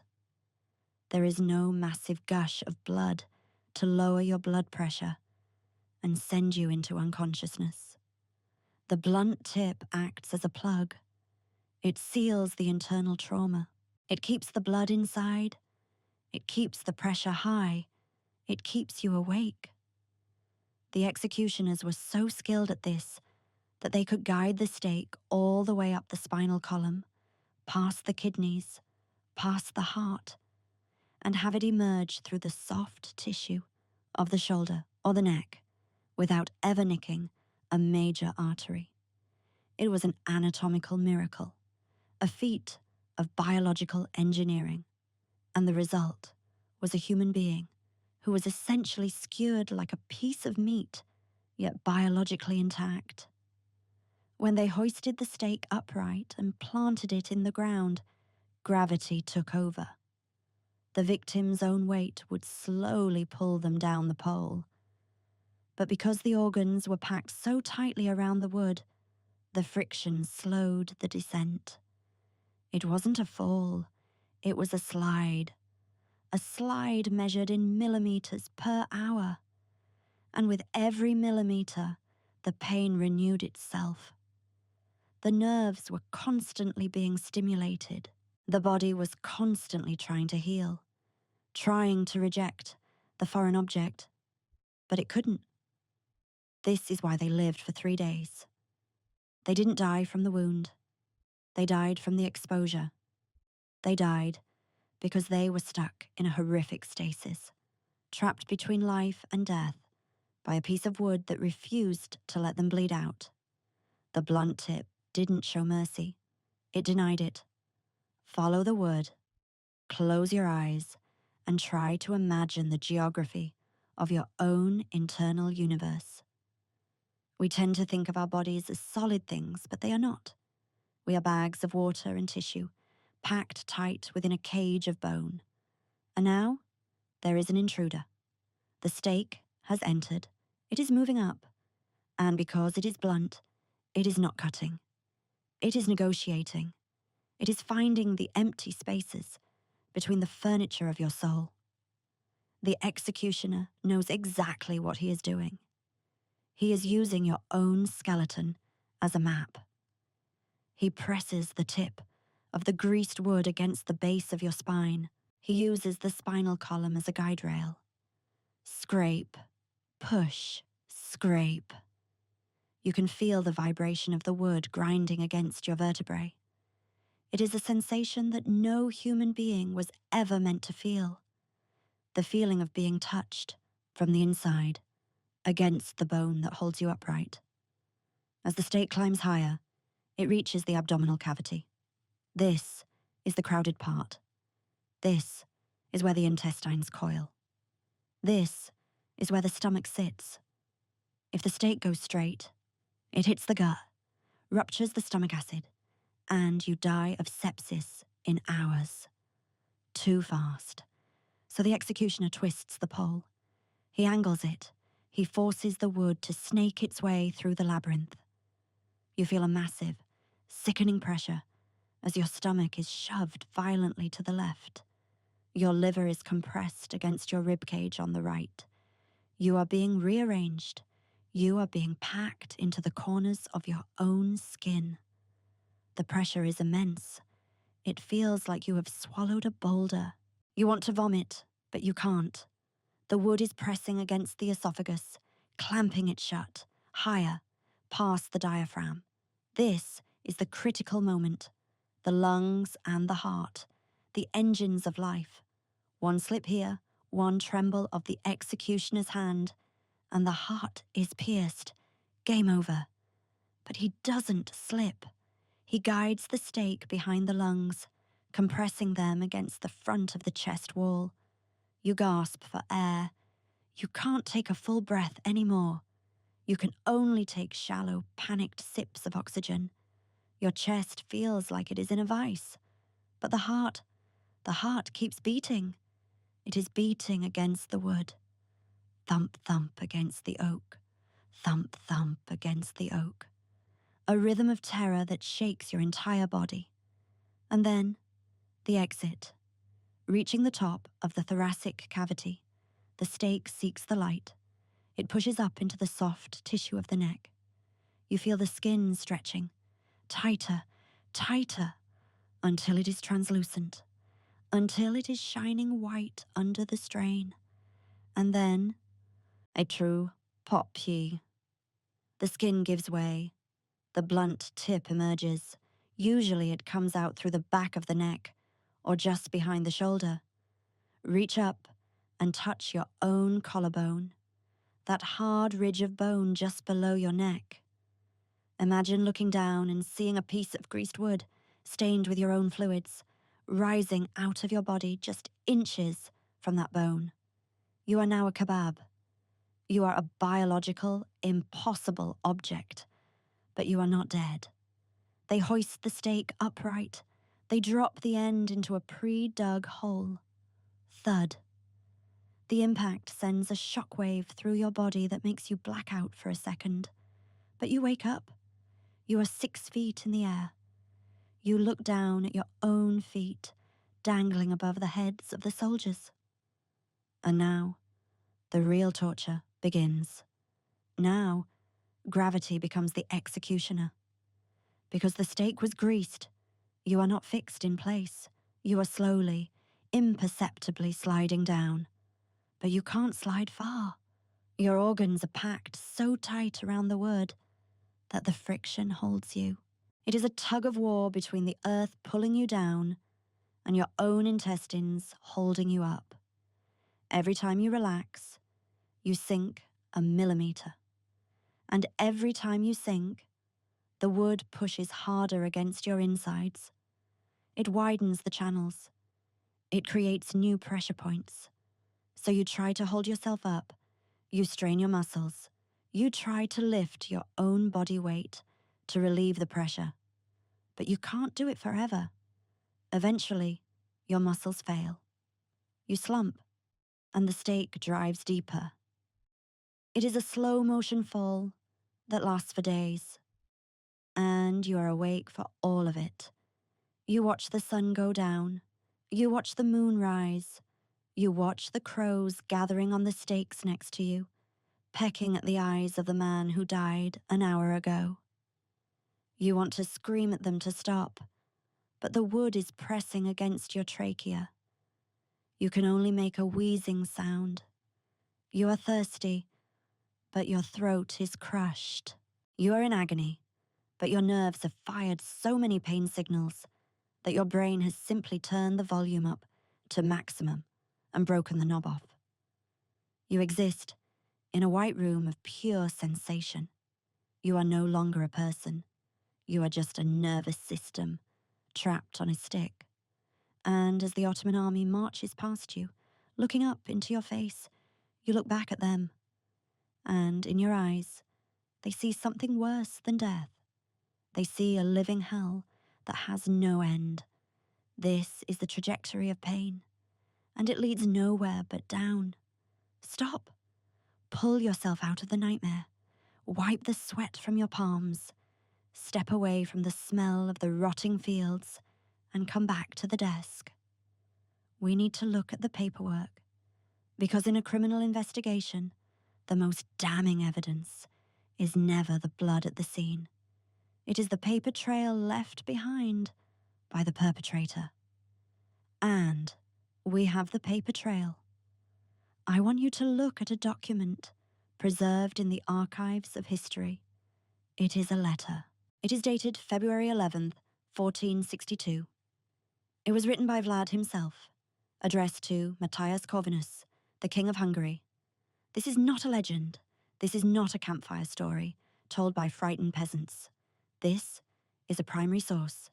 There is no massive gush of blood to lower your blood pressure and send you into unconsciousness. The blunt tip acts as a plug. It seals the internal trauma. It keeps the blood inside. It keeps the pressure high. It keeps you awake. The executioners were so skilled at this that they could guide the stake all the way up the spinal column, past the kidneys, past the heart, and have it emerge through the soft tissue of the shoulder or the neck without ever nicking a major artery. It was an anatomical miracle, a feat of biological engineering, and the result was a human being who was essentially skewered like a piece of meat, yet biologically intact. When they hoisted the stake upright and planted it in the ground, gravity took over. The victim's own weight would slowly pull them down the pole. But because the organs were packed so tightly around the wood, the friction slowed the descent. It wasn't a fall, it was a slide measured in millimeters per hour. And with every millimeter, the pain renewed itself. The nerves were constantly being stimulated. The body was constantly trying to heal, trying to reject the foreign object, but it couldn't. This is why they lived for 3 days. They didn't die from the wound. They died from the exposure. They died because they were stuck in a horrific stasis, trapped between life and death by a piece of wood that refused to let them bleed out. The blunt tip didn't show mercy. It denied it. Follow the wood, close your eyes, and try to imagine the geography of your own internal universe. We tend to think of our bodies as solid things, but they are not. We are bags of water and tissue, packed tight within a cage of bone. And now, there is an intruder. The stake has entered. It is moving up. And because it is blunt, it is not cutting. It is negotiating. It is finding the empty spaces between the furniture of your soul. The executioner knows exactly what he is doing. He is using your own skeleton as a map. He presses the tip of the greased wood against the base of your spine. He uses the spinal column as a guide rail. Scrape, push, scrape. You can feel the vibration of the wood grinding against your vertebrae. It is a sensation that no human being was ever meant to feel. The feeling of being touched from the inside against the bone that holds you upright. As the stake climbs higher, it reaches the abdominal cavity. This is the crowded part. This is where the intestines coil. This is where the stomach sits. If the stake goes straight, it hits the gut, ruptures the stomach acid, and you die of sepsis in hours. Too fast. So the executioner twists the pole. He angles it. He forces the wood to snake its way through the labyrinth. You feel a massive, sickening pressure as your stomach is shoved violently to the left. Your liver is compressed against your ribcage on the right. You are being rearranged. You are being packed into the corners of your own skin. The pressure is immense. It feels like you have swallowed a boulder. You want to vomit, but you can't. The wood is pressing against the esophagus, clamping it shut, higher, past the diaphragm. This is the critical moment. The lungs and the heart, the engines of life. One slip here, one tremble of the executioner's hand, and the heart is pierced. Game over. But he doesn't slip. He guides the stake behind the lungs, compressing them against the front of the chest wall. You gasp for air. You can't take a full breath anymore. You can only take shallow, panicked sips of oxygen. Your chest feels like it is in a vice. But the heart keeps beating. It is beating against the wood. Thump, thump against the oak. Thump, thump against the oak. A rhythm of terror that shakes your entire body. And then, the exit. Reaching the top of the thoracic cavity, the stake seeks the light. It pushes up into the soft tissue of the neck. You feel the skin stretching, tighter, tighter, until it is translucent, until it is shining white under the strain. And then, a true pop-pee. The skin gives way. The blunt tip emerges. Usually it comes out through the back of the neck, or just behind the shoulder. Reach up and touch your own collarbone, that hard ridge of bone just below your neck. Imagine looking down and seeing a piece of greased wood, stained with your own fluids, rising out of your body just inches from that bone. You are now a kebab. You are a biological, impossible object, but you are not dead. They hoist the stake upright. They drop the end into a pre-dug hole. Thud. The impact sends a shockwave through your body that makes you black out for a second. But you wake up. You are 6 feet in the air. You look down at your own feet, dangling above the heads of the soldiers. And now, the real torture begins. Now, gravity becomes the executioner. Because the stake was greased, you are not fixed in place. You are slowly, imperceptibly sliding down. But you can't slide far. Your organs are packed so tight around the wood that the friction holds you. It is a tug of war between the earth pulling you down and your own intestines holding you up. Every time you relax, you sink a millimeter. And every time you sink, the wood pushes harder against your insides. It widens the channels. It creates new pressure points. So you try to hold yourself up. You strain your muscles. You try to lift your own body weight to relieve the pressure. But you can't do it forever. Eventually, your muscles fail. You slump, and the stake drives deeper. It is a slow-motion fall that lasts for days. And you are awake for all of it. You watch the sun go down. You watch the moon rise. You watch the crows gathering on the stakes next to you, pecking at the eyes of the man who died an hour ago. You want to scream at them to stop, but the wood is pressing against your trachea. You can only make a wheezing sound. You are thirsty, but your throat is crushed. You are in agony, but your nerves have fired so many pain signals that your brain has simply turned the volume up to maximum and broken the knob off. You exist in a white room of pure sensation. You are no longer a person. You are just a nervous system trapped on a stick. And as the Ottoman army marches past you, looking up into your face, You look back at them, and in your eyes, they see something worse than death. They see a living hell that has no end. This is the trajectory of pain, and it leads nowhere but down. Stop. Pull yourself out of the nightmare. Wipe the sweat from your palms. Step away from the smell of the rotting fields and come back to the desk. We need to look at the paperwork, because in a criminal investigation, the most damning evidence is never the blood at the scene. It is the paper trail left behind by the perpetrator. And we have the paper trail. I want you to look at a document preserved in the archives of history. It is a letter. It is dated February 11th, 1462. It was written by Vlad himself, addressed to Matthias Corvinus, the King of Hungary. This is not a legend. This is not a campfire story told by frightened peasants. This is a primary source.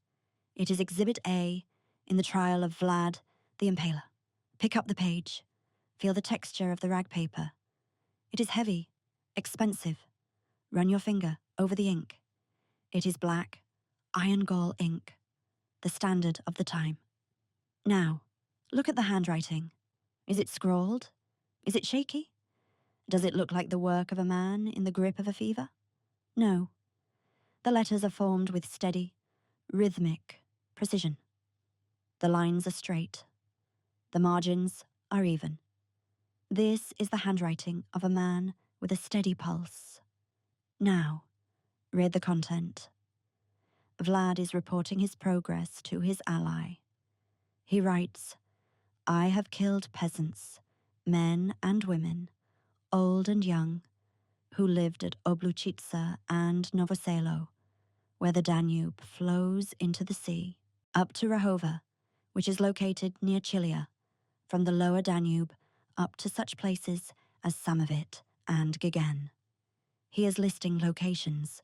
It is Exhibit A in the trial of Vlad the Impaler. Pick up the page. Feel the texture of the rag paper. It is heavy, expensive. Run your finger over the ink. It is black, iron gall ink, the standard of the time. Now, look at the handwriting. Is it scrawled? Is it shaky? Does it look like the work of a man in the grip of a fever? No. The letters are formed with steady, rhythmic precision. The lines are straight. The margins are even. This is the handwriting of a man with a steady pulse. Now, read the content. Vlad is reporting his progress to his ally. He writes, "I have killed peasants, men and women, old and young, who lived at Obluchitsa and Novoselo, where the Danube flows into the sea, up to Rahova, which is located near Chilia, from the lower Danube up to such places as Samovit and Gigan." He is listing locations.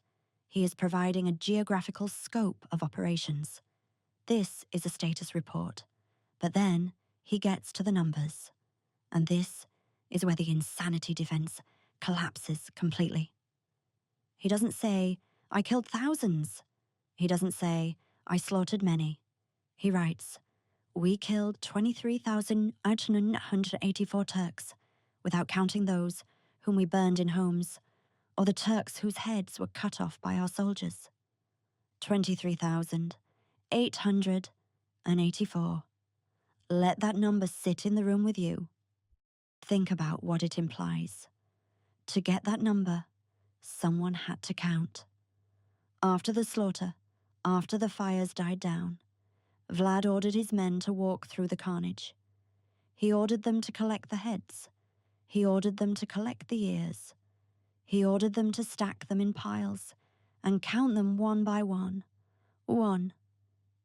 He is providing a geographical scope of operations. This is a status report, but then he gets to the numbers. And this is where the insanity defense collapses completely. He doesn't say, "I killed thousands." He doesn't say, "I slaughtered many." He writes, "We killed 23,884 Turks, without counting those whom we burned in homes, or the Turks whose heads were cut off by our soldiers. 23,884. Let that number sit in the room with you. Think about what it implies. To get that number, someone had to count. After the slaughter, after the fires died down, Vlad ordered his men to walk through the carnage. He ordered them to collect the heads. He ordered them to collect the ears. He ordered them to stack them in piles and count them one by one. 1,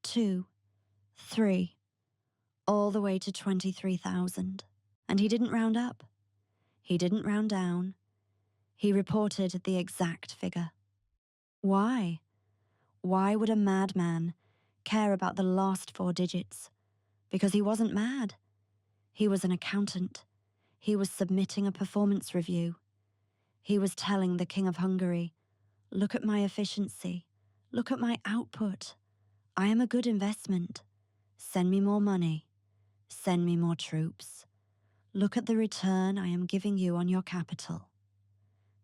2, 3, all the way to 23,000. And he didn't round up. He didn't round down. He reported the exact figure. Why? Why would a madman care about the last 4 digits? Because he wasn't mad. He was an accountant. He was submitting a performance review. He was telling the King of Hungary, "Look at my efficiency. Look at my output. I am a good investment. Send me more money. Send me more troops. Look at the return I am giving you on your capital."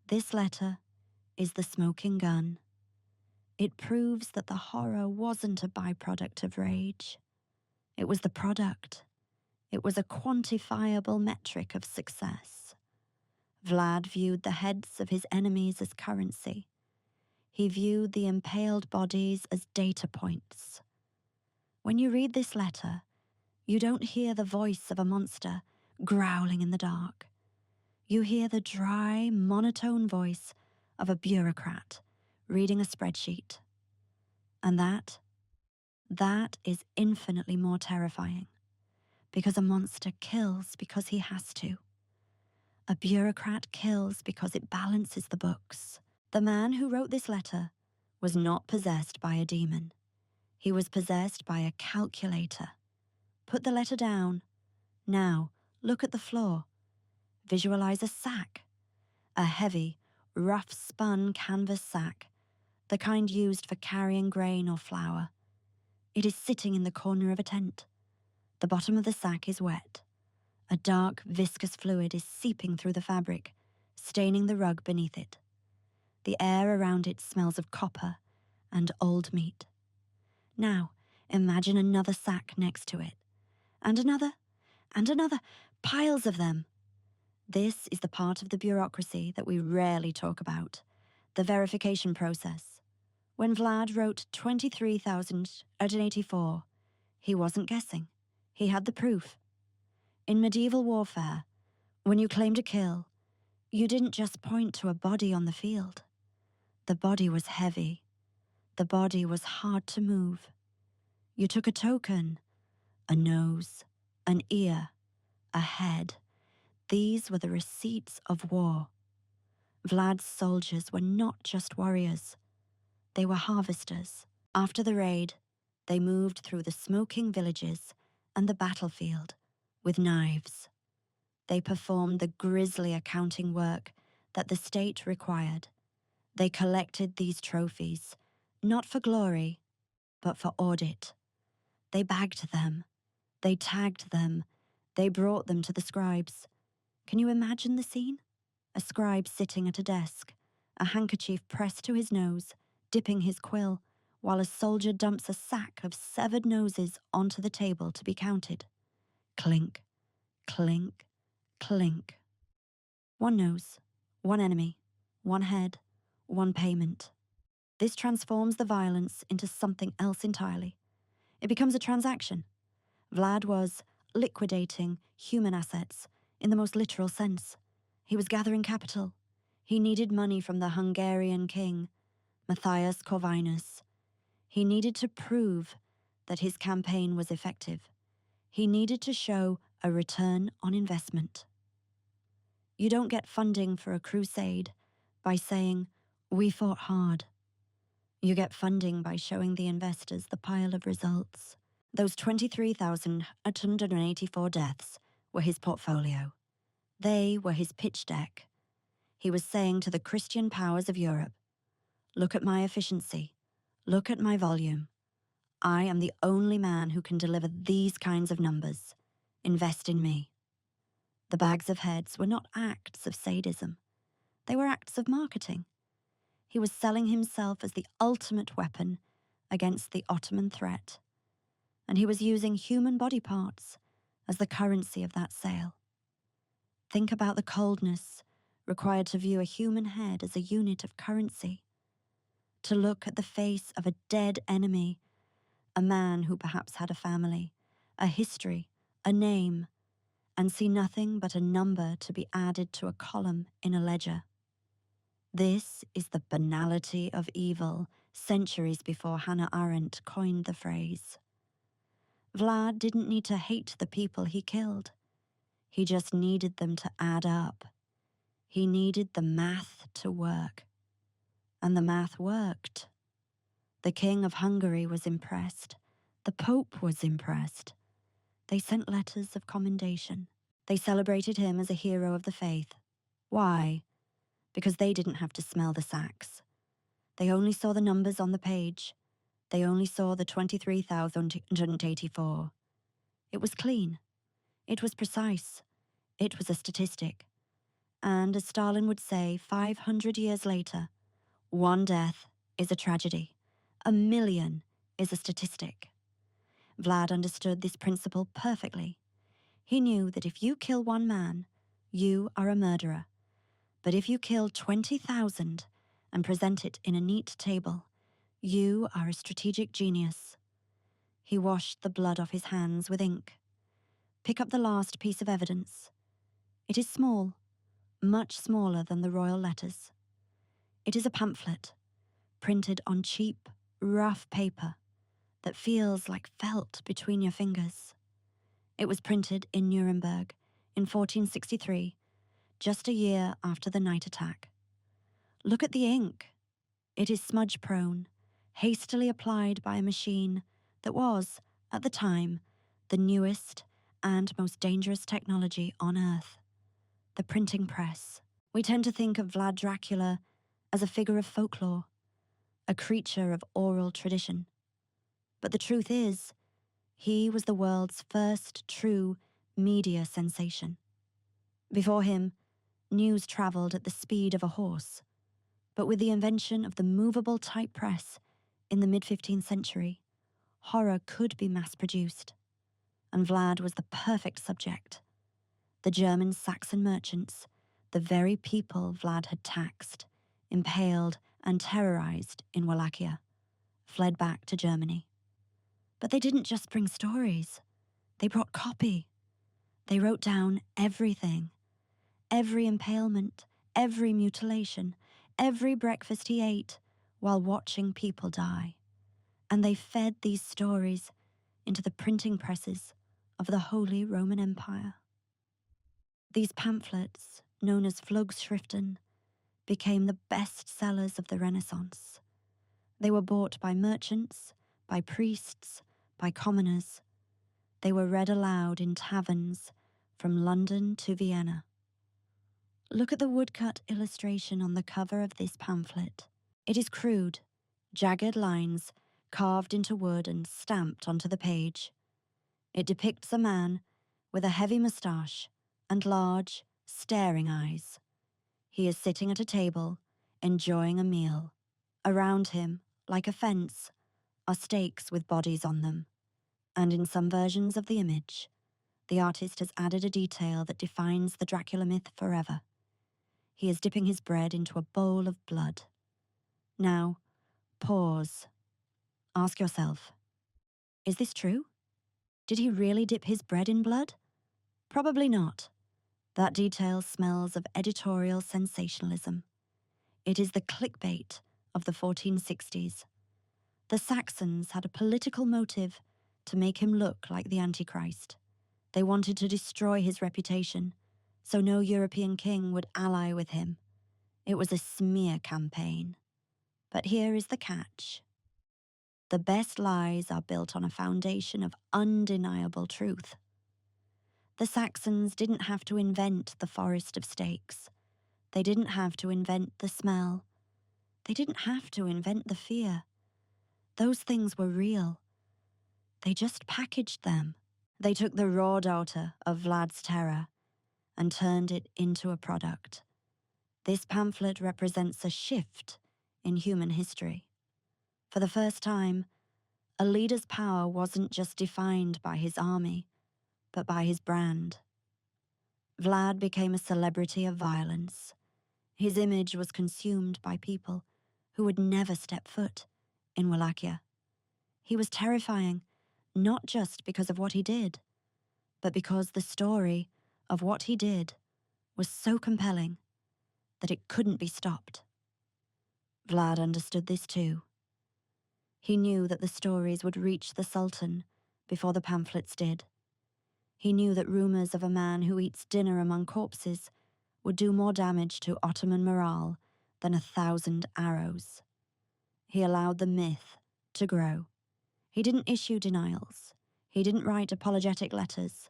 This letter is the smoking gun. It proves that the horror wasn't a byproduct of rage. It was the product. It was a quantifiable metric of success. Vlad viewed the heads of his enemies as currency. He viewed the impaled bodies as data points. When you read this letter, you don't hear the voice of a monster growling in the dark. You hear the dry, monotone voice of a bureaucrat reading a spreadsheet. And that is infinitely more terrifying, because a monster kills because he has to. A bureaucrat kills because it balances the books. The man who wrote this letter was not possessed by a demon. He was possessed by a calculator. Put the letter down. Now, look at the floor. visualize a sack. A heavy, rough-spun canvas sack, the kind used for carrying grain or flour. It is sitting in the corner of a tent. The bottom of the sack is wet. A dark, viscous fluid is seeping through the fabric, staining the rug beneath it. The air around it smells of copper and old meat. Now, imagine another sack next to it, and another, piles of them. This is the part of the bureaucracy that we rarely talk about, the verification process. When Vlad wrote 23,084, he wasn't guessing. He had the proof. In medieval warfare, when you claimed a kill, you didn't just point to a body on the field. The body was heavy. The body was hard to move. You took a token, a nose, an ear, a head. These were the receipts of war. Vlad's soldiers were not just warriors. They were harvesters. After the raid, they moved through the smoking villages and the battlefield with knives. They performed the grisly accounting work that the state required. They collected these trophies, not for glory, but for audit. They bagged them. They tagged them. They brought them to the scribes. Can you imagine the scene? A scribe sitting at a desk, a handkerchief pressed to his nose, dipping his quill, while a soldier dumps a sack of severed noses onto the table to be counted. Clink, clink, clink. One nose, one enemy, one head, one payment. This transforms the violence into something else entirely. It becomes a transaction. Vlad was liquidating human assets in the most literal sense. He was gathering capital. He needed money from the Hungarian king, Matthias Corvinus. He needed to prove that his campaign was effective. He needed to show a return on investment. You don't get funding for a crusade by saying, "We fought hard." You get funding by showing the investors the pile of results. Those 23,884 deaths were his portfolio. They were his pitch deck. He was saying to the Christian powers of Europe, "Look at my efficiency. Look at my volume. I am the only man who can deliver these kinds of numbers. Invest in me." The bags of heads were not acts of sadism. They were acts of marketing. He was selling himself as the ultimate weapon against the Ottoman threat. And he was using human body parts as the currency of that sale. Think about the coldness required to view a human head as a unit of currency. To look at the face of a dead enemy, a man who perhaps had a family, a history, a name, and see nothing but a number to be added to a column in a ledger. This is the banality of evil, centuries before Hannah Arendt coined the phrase. Vlad didn't need to hate the people he killed. He just needed them to add up. He needed the math to work. And the math worked. The King of Hungary was impressed. The Pope was impressed. They sent letters of commendation. They celebrated him as a hero of the faith. Why? Because they didn't have to smell the sacks. They only saw the numbers on the page. They only saw the 23,884. It was clean. It was precise. It was a statistic. And as Stalin would say 500 years later, one death is a tragedy. 1,000,000 is a statistic. Vlad understood this principle perfectly. He knew that if you kill one man, you are a murderer. But if you kill 20,000 and present it in a neat table, you are a strategic genius. He washed the blood off his hands with ink. Pick up the last piece of evidence. It is small, much smaller than the royal letters. It is a pamphlet, printed on cheap, rough paper that feels like felt between your fingers. It was printed in Nuremberg in 1463, just a year after the night attack. Look at the ink. It is smudge-prone, hastily applied by a machine that was, at the time, the newest and most dangerous technology on Earth. the printing press. We tend to think of Vlad Dracula as a figure of folklore, a creature of oral tradition. But the truth is, he was the world's first true media sensation. Before him, news travelled at the speed of a horse. But with the invention of the movable type press in the mid-15th century, horror could be mass-produced. And Vlad was the perfect subject. The German Saxon merchants, the very people Vlad had taxed, impaled, and terrorized in Wallachia, fled back to Germany. But they didn't just bring stories. They brought copy. They wrote down everything. Every impalement, every mutilation, every breakfast he ate while watching people die. And they fed these stories into the printing presses of the Holy Roman Empire. These pamphlets, known as Flugschriften, became the best sellers of the Renaissance. They were bought by merchants, by priests, by commoners. They were read aloud in taverns from London to Vienna. Look at the woodcut illustration on the cover of this pamphlet. It is crude, jagged lines carved into wood and stamped onto the page. It depicts a man with a heavy moustache and large, staring eyes. He is sitting at a table, enjoying a meal. Around him, like a fence, are stakes with bodies on them. And in some versions of the image, the artist has added a detail that defines the Dracula myth forever. He is dipping his bread into a bowl of blood. Now, pause. Ask yourself, is this true? Did he really dip his bread in blood? Probably not. That detail smells of editorial sensationalism. It is the clickbait of the 1460s. The Saxons had a political motive to make him look like the Antichrist. They wanted to destroy his reputation, so no European king would ally with him. It was a smear campaign. But here is the catch. The best lies are built on a foundation of undeniable truth. The Saxons didn't have to invent the forest of stakes. They didn't have to invent the smell. They didn't have to invent the fear. Those things were real. They just packaged them. They took the raw data of Vlad's terror and turned it into a product. This pamphlet represents a shift in human history. For the first time, a leader's power wasn't just defined by his army, but by his brand. Vlad became a celebrity of violence. His image was consumed by people who would never step foot in Wallachia. He was terrifying, not just because of what he did, but because the story of what he did was so compelling that it couldn't be stopped. Vlad understood this too. He knew that the stories would reach the Sultan before the pamphlets did. He knew that rumors of a man who eats dinner among corpses would do more damage to Ottoman morale than 1,000 arrows. He allowed the myth to grow. He didn't issue denials. He didn't write apologetic letters.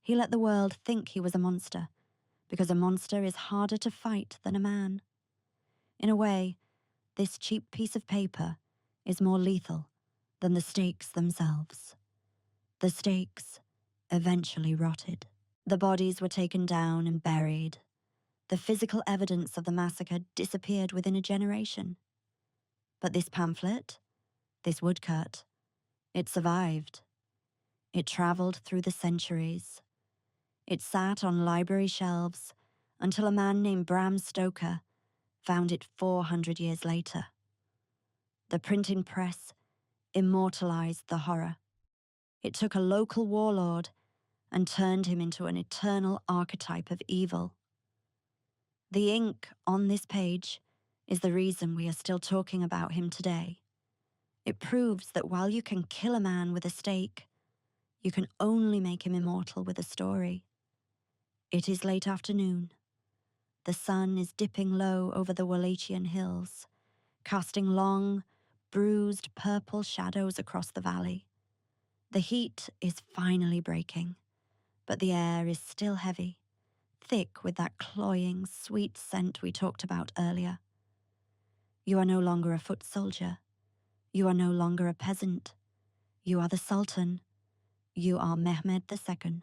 He let the world think he was a monster, because a monster is harder to fight than a man. In a way, this cheap piece of paper is more lethal than the stakes themselves. The stakes eventually rotted. The bodies were taken down and buried. The physical evidence of the massacre disappeared within a generation. But this pamphlet, this woodcut, it survived. It travelled through the centuries. It sat on library shelves until a man named Bram Stoker found it 400 years later. The printing press immortalized the horror. It took a local warlord and turned him into an eternal archetype of evil. The ink on this page is the reason we are still talking about him today. It proves that while you can kill a man with a stake, you can only make him immortal with a story. It is late afternoon. The sun is dipping low over the Wallachian hills, casting long, bruised purple shadows across the valley. The heat is finally breaking, but the air is still heavy, thick with that cloying, sweet scent we talked about earlier. You are no longer a foot soldier. You are no longer a peasant. You are the Sultan. You are Mehmed II.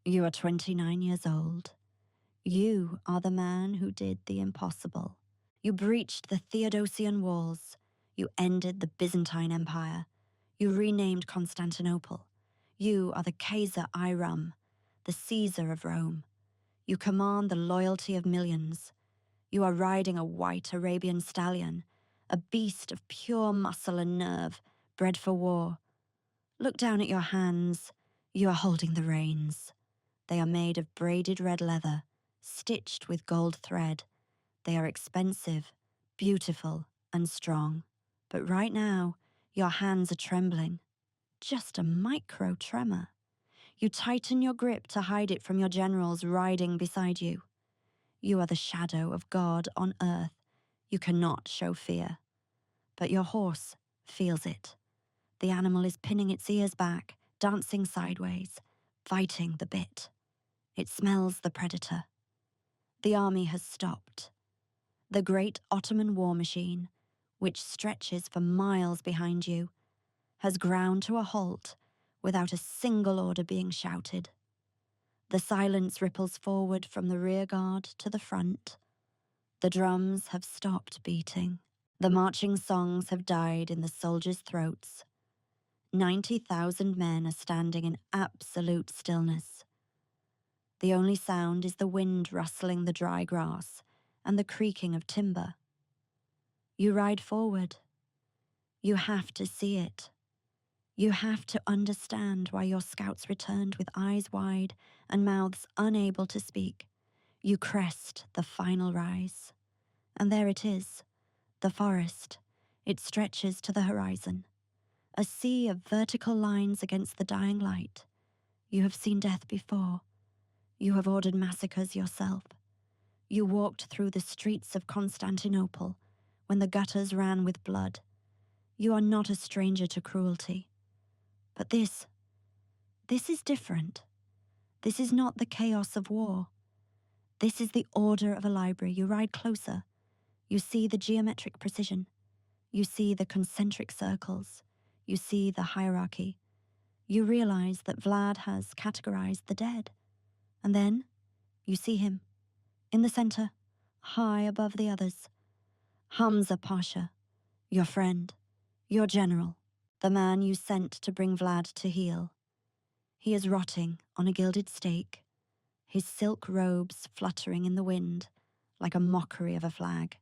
You are 29 years old. You are the man who did the impossible. You breached the Theodosian walls. You ended the Byzantine Empire. You renamed Constantinople. You are the Kaiser Iram, the Caesar of Rome. You command the loyalty of millions. You are riding a white Arabian stallion, a beast of pure muscle and nerve, bred for war. Look down at your hands. You are holding the reins. They are made of braided red leather, stitched with gold thread. They are expensive, beautiful, and strong. But right now, your hands are trembling. Just a micro tremor. You tighten your grip to hide it from your generals riding beside you. You are the shadow of God on earth. You cannot show fear. But your horse feels it. The animal is pinning its ears back, dancing sideways, fighting the bit. It smells the predator. The army has stopped. The great Ottoman war machine, which stretches for miles behind you, has ground to a halt without a single order being shouted. The silence ripples forward from the rear guard to the front. The drums have stopped beating. The marching songs have died in the soldiers' throats. 90,000 men are standing in absolute stillness. The only sound is the wind rustling the dry grass and the creaking of timber. You ride forward. You have to see it. You have to understand why your scouts returned with eyes wide and mouths unable to speak. You crest the final rise. And there it is, the forest. It stretches to the horizon. A sea of vertical lines against the dying light. You have seen death before. You have ordered massacres yourself. You walked through the streets of Constantinople when the gutters ran with blood. You are not a stranger to cruelty. But this is different. This is not the chaos of war. This is the order of a library. You ride closer. You see the geometric precision. You see the concentric circles. You see the hierarchy. You realize that Vlad has categorized the dead. And then you see him, in the center, high above the others. Hamza Pasha, your friend, your general, the man you sent to bring Vlad to heal. He is rotting on a gilded stake, his silk robes fluttering in the wind like a mockery of a flag.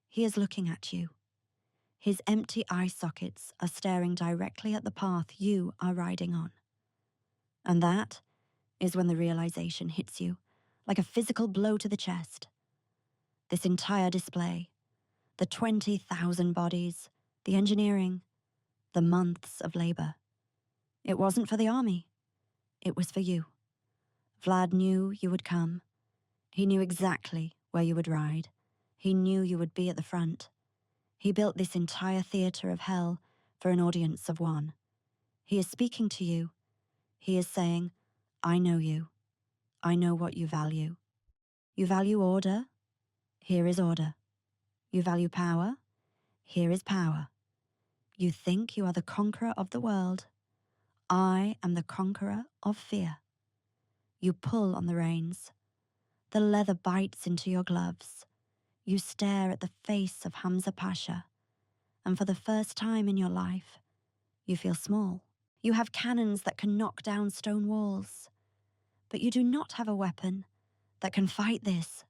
He is looking at you. His empty eye sockets are staring directly at the path you are riding on. And that is when the realization hits you, like a physical blow to the chest. This entire display, the 20,000 bodies, the engineering, the months of labor. It wasn't for the army. It was for you. Vlad knew you would come. He knew exactly where you would ride. He knew you would be at the front. He built this entire theater of hell for an audience of one. He is speaking to you. He is saying, I know you. I know what you value. You value order? Here is order. You value power? Here is power. You think you are the conqueror of the world? I am the conqueror of fear. You pull on the reins. The leather bites into your gloves. You stare at the face of Hamza Pasha, and for the first time in your life, you feel small. You have cannons that can knock down stone walls, but you do not have a weapon that can fight this.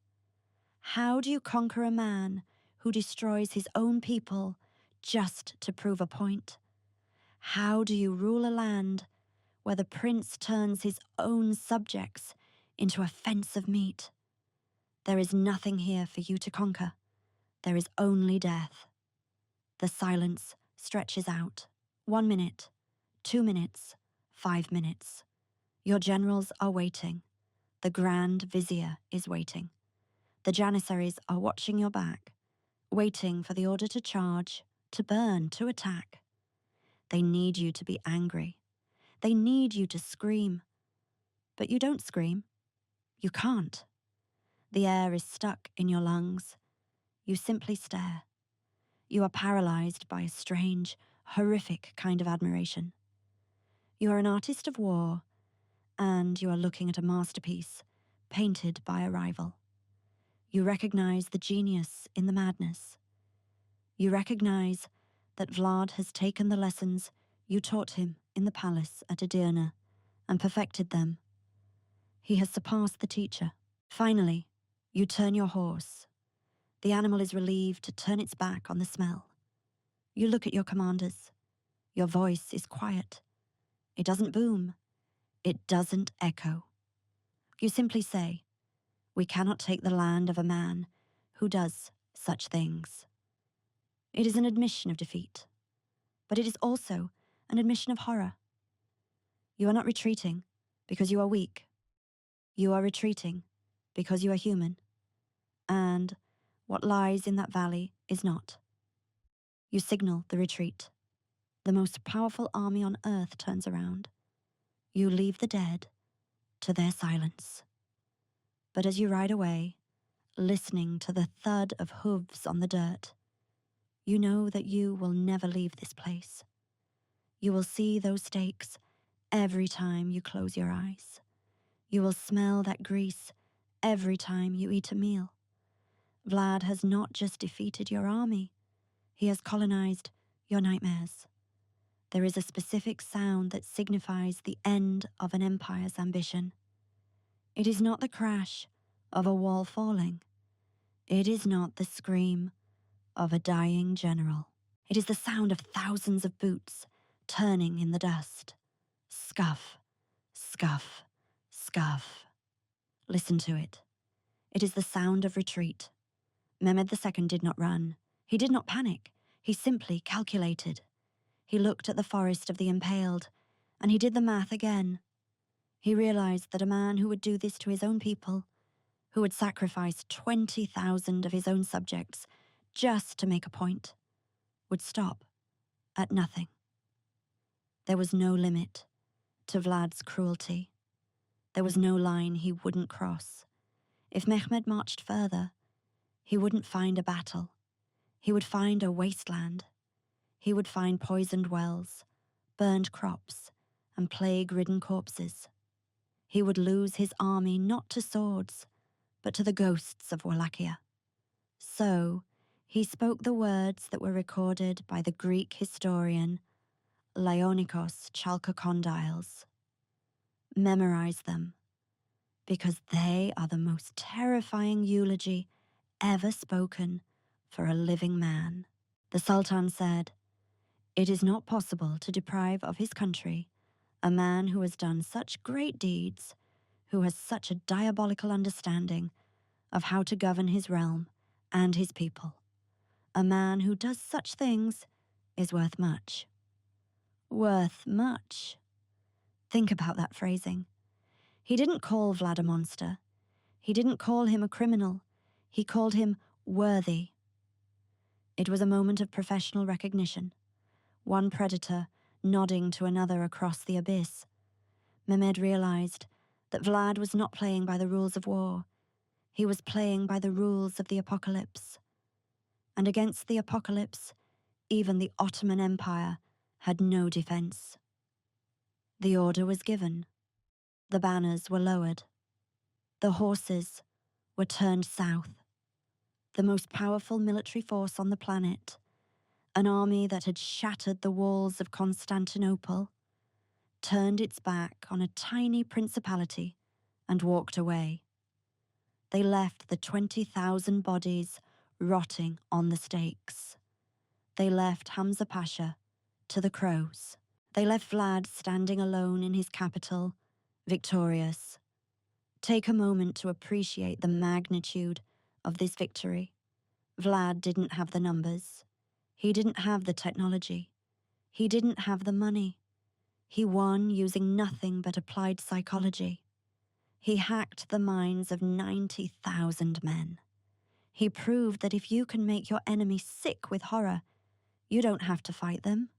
How do you conquer a man who destroys his own people just to prove a point? How do you rule a land where the prince turns his own subjects into a fence of meat? There is nothing here for you to conquer. There is only death. The silence stretches out. 1 minute, 2 minutes, 5 minutes. Your generals are waiting. The Grand Vizier is waiting. The Janissaries are watching your back, waiting for the order to charge, to burn, to attack. They need you to be angry. They need you to scream. But you don't scream. You can't. The air is stuck in your lungs. You simply stare. You are paralyzed by a strange, horrific kind of admiration. You are an artist of war, and you are looking at a masterpiece painted by a rival. You recognize the genius in the madness. You recognize that Vlad has taken the lessons you taught him in the palace at Edirne and perfected them. He has surpassed the teacher. Finally, you turn your horse. The animal is relieved to turn its back on the smell. You look at your commanders. Your voice is quiet. It doesn't boom. It doesn't echo. You simply say, "We cannot take the land of a man who does such things." It is an admission of defeat, but it is also an admission of horror. You are not retreating because you are weak. You are retreating because you are human, and what lies in that valley is not. You signal the retreat. The most powerful army on earth turns around. You leave the dead to their silence. But as you ride away, listening to the thud of hooves on the dirt, you know that you will never leave this place. You will see those stakes every time you close your eyes. You will smell that grease every time you eat a meal. Vlad has not just defeated your army, he has colonized your nightmares. There is a specific sound that signifies the end of an empire's ambition. It is not the crash of a wall falling. It is not the scream of a dying general. It is the sound of thousands of boots turning in the dust. Scuff, scuff, scuff. Listen to it. It is the sound of retreat. Mehmed II did not run. He did not panic. He simply calculated. He looked at the forest of the Impaled, and he did the math again. He realized that a man who would do this to his own people, who would sacrifice 20,000 of his own subjects just to make a point, would stop at nothing. There was no limit to Vlad's cruelty. There was no line he wouldn't cross. If Mehmed marched further, he wouldn't find a battle. He would find a wasteland. He would find poisoned wells, burned crops, and plague-ridden corpses. He would lose his army not to swords, but to the ghosts of Wallachia. So, he spoke the words that were recorded by the Greek historian Leonikos Chalkokondyles. Memorize them, because they are the most terrifying eulogy ever spoken for a living man. The Sultan said, "It is not possible to deprive of his country a man who has done such great deeds, who has such a diabolical understanding of how to govern his realm and his people. A man who does such things is worth much." Worth much. Think about that phrasing. He didn't call Vlad a monster. He didn't call him a criminal. He called him worthy. It was a moment of professional recognition. One predator nodding to another across the abyss. Mehmed realized that Vlad was not playing by the rules of war. He was playing by the rules of the apocalypse. And against the apocalypse, even the Ottoman Empire had no defense. The order was given. The banners were lowered. The horses were turned south. The most powerful military force on the planet, an army that had shattered the walls of Constantinople, turned its back on a tiny principality and walked away. They left the 20,000 bodies rotting on the stakes. They left Hamza Pasha to the crows. They left Vlad standing alone in his capital, victorious. Take a moment to appreciate the magnitude of this victory. Vlad didn't have the numbers. He didn't have the technology. He didn't have the money. He won using nothing but applied psychology. He hacked the minds of 90,000 men. He proved that if you can make your enemy sick with horror, you don't have to fight them.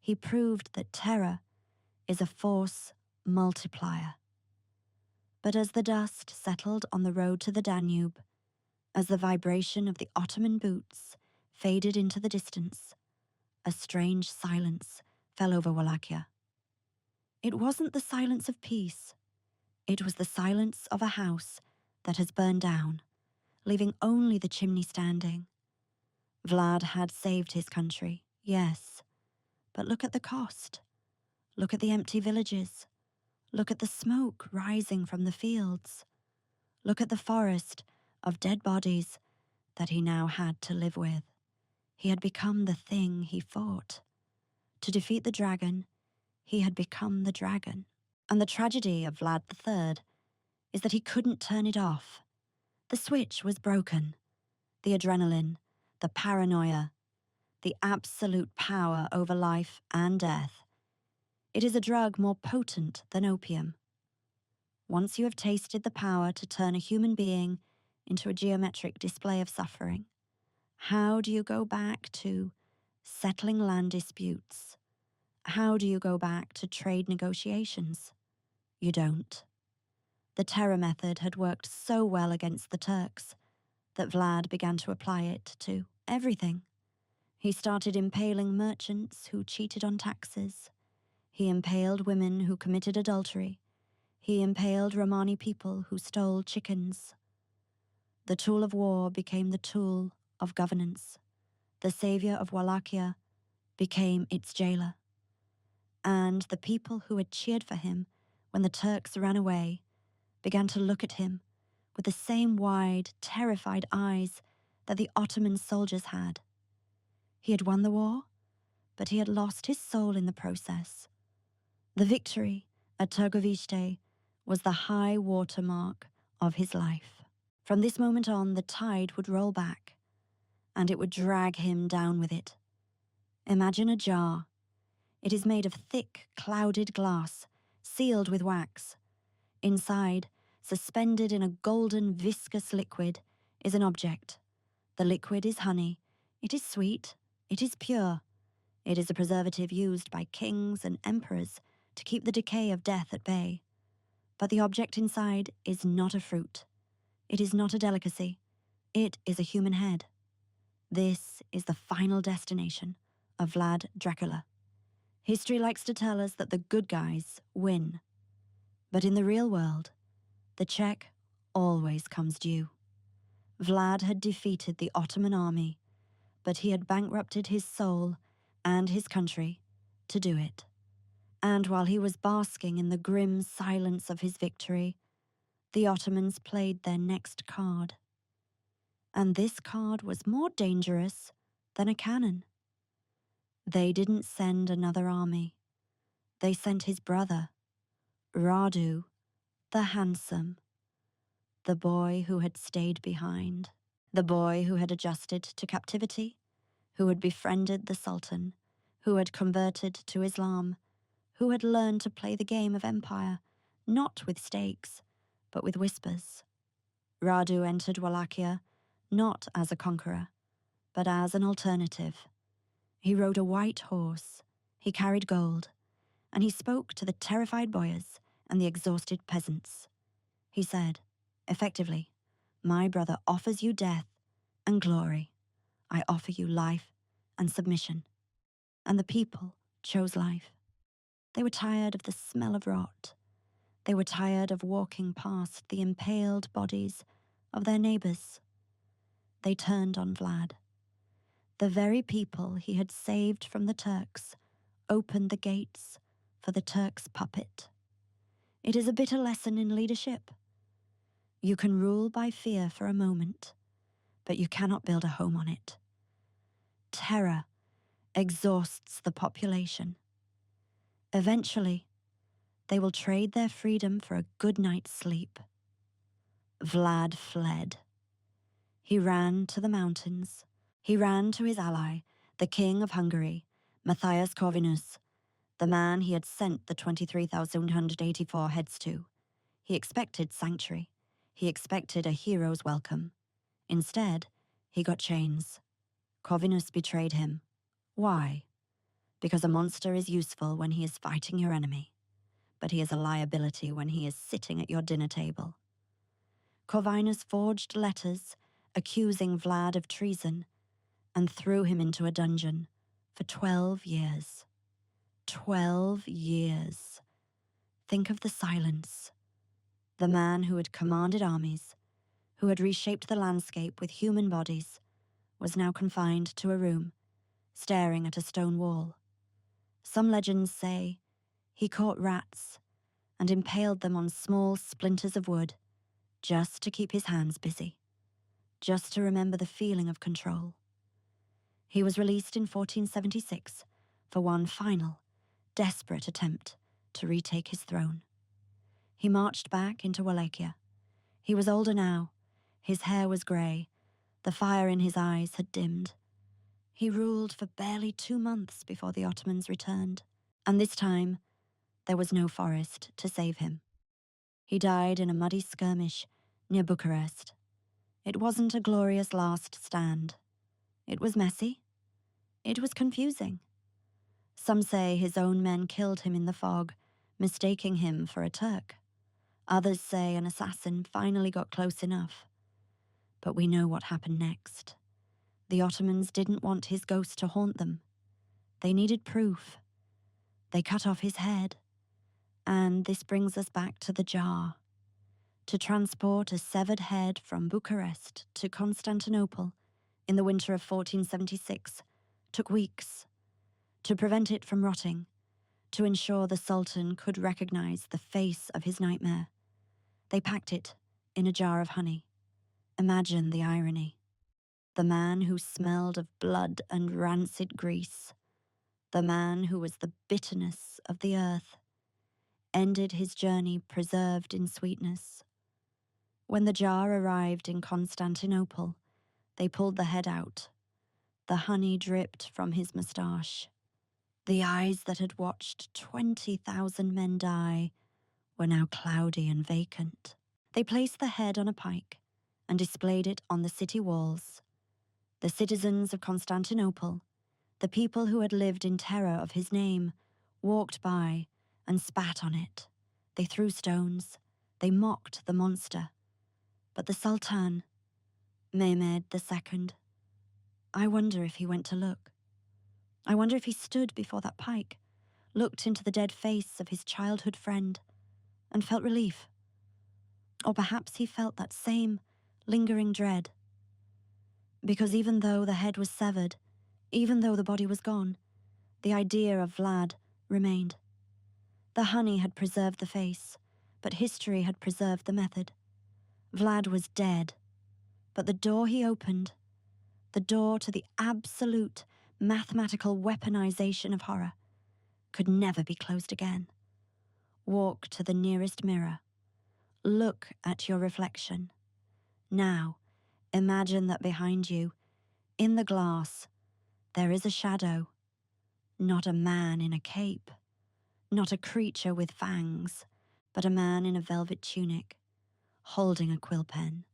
He proved that terror is a force multiplier. But as the dust settled on the road to the Danube, as the vibration of the Ottoman boots faded into the distance, a strange silence fell over Wallachia. It wasn't the silence of peace. It was the silence of a house that has burned down, leaving only the chimney standing. Vlad had saved his country, yes, but look at the cost. Look at the empty villages. Look at the smoke rising from the fields. Look at the forest of dead bodies that he now had to live with. He had become the thing he fought. To defeat the dragon, he had become the dragon. And the tragedy of Vlad III is that he couldn't turn it off. The switch was broken. The adrenaline, the paranoia, the absolute power over life and death. It is a drug more potent than opium. Once you have tasted the power to turn a human being into a geometric display of suffering, how do you go back to settling land disputes? How do you go back to trade negotiations? You don't. The terror method had worked so well against the Turks that Vlad began to apply it to everything. He started impaling merchants who cheated on taxes. He impaled women who committed adultery. He impaled Romani people who stole chickens. The tool of war became the tool of governance. The savior of Wallachia became its jailer. And the people who had cheered for him when the Turks ran away began to look at him with the same wide, terrified eyes that the Ottoman soldiers had. He had won the war, but he had lost his soul in the process. The victory at Târgoviște was the high water mark of his life. From this moment on, the tide would roll back, and it would drag him down with it. Imagine a jar. It is made of thick, clouded glass, sealed with wax. Inside, suspended in a golden, viscous liquid, is an object. The liquid is honey. It is sweet. It is pure. It is a preservative used by kings and emperors to keep the decay of death at bay. But the object inside is not a fruit. It is not a delicacy. It is a human head. This is the final destination of Vlad Dracula. History likes to tell us that the good guys win. But in the real world, the check always comes due. Vlad had defeated the Ottoman army, but he had bankrupted his soul and his country to do it. And while he was basking in the grim silence of his victory, the Ottomans played their next card. And this card was more dangerous than a cannon. They didn't send another army. They sent his brother, Radu, the handsome, the boy who had stayed behind, the boy who had adjusted to captivity, who had befriended the Sultan, who had converted to Islam, who had learned to play the game of empire, not with stakes, but with whispers. Radu entered Wallachia not as a conqueror, but as an alternative. He rode a white horse, he carried gold, and he spoke to the terrified boyars and the exhausted peasants. He said, effectively, my brother offers you death and glory. I offer you life and submission. And the people chose life. They were tired of the smell of rot. They were tired of walking past the impaled bodies of their neighbors. They turned on Vlad. The very people he had saved from the Turks opened the gates for the Turks' puppet. It is a bitter lesson in leadership. You can rule by fear for a moment, but you cannot build a home on it. Terror exhausts the population. Eventually, they will trade their freedom for a good night's sleep. Vlad fled. He ran to the mountains. He ran to his ally, the King of Hungary, Matthias Corvinus, the man he had sent the 23,184 heads to. He expected sanctuary. He expected a hero's welcome. Instead, he got chains. Corvinus betrayed him. Why? Because a monster is useful when he is fighting your enemy. but he is a liability when he is sitting at your dinner table. Corvinus forged letters accusing Vlad of treason and threw him into a dungeon for 12 years. 12 years. Think of the silence. The man who had commanded armies, who had reshaped the landscape with human bodies, was now confined to a room, staring at a stone wall. Some legends say he caught rats and impaled them on small splinters of wood, just to keep his hands busy, just to remember the feeling of control. He was released in 1476 for one final, desperate attempt to retake his throne. He marched back into Wallachia. He was older now. His hair was grey. The fire in his eyes had dimmed. He ruled for barely 2 months before the Ottomans returned, and this time there was no forest to save him. He died in a muddy skirmish near Bucharest. It wasn't a glorious last stand. It was messy. It was confusing. Some say his own men killed him in the fog, mistaking him for a Turk. Others say an assassin finally got close enough. But we know what happened next. The Ottomans didn't want his ghost to haunt them. They needed proof. They cut off his head. And this brings us back to the jar. To transport a severed head from Bucharest to Constantinople in the winter of 1476 took weeks. To prevent it from rotting, to ensure the Sultan could recognize the face of his nightmare, they packed it in a jar of honey. Imagine the irony. The man who smelled of blood and rancid grease, the man who was the bitterness of the earth, ended his journey preserved in sweetness. When the jar arrived in Constantinople, they pulled the head out. The honey dripped from his moustache. The eyes that had watched 20,000 men die were now cloudy and vacant. They placed the head on a pike and displayed it on the city walls. The citizens of Constantinople, the people who had lived in terror of his name, walked by and spat on it. They threw stones. They mocked the monster. But the Sultan, Mehmed II, I wonder if he went to look. I wonder if he stood before that pike, looked into the dead face of his childhood friend, and felt relief. Or perhaps he felt that same lingering dread. Because even though the head was severed, even though the body was gone, the idea of Vlad remained. The honey had preserved the face, but history had preserved the method. Vlad was dead, but the door he opened, the door to the absolute mathematical weaponization of horror, could never be closed again. Walk to the nearest mirror. Look at your reflection. Now, imagine that behind you, in the glass, there is a shadow. Not a man in a cape, not a creature with fangs, but a man in a velvet tunic, holding a quill pen,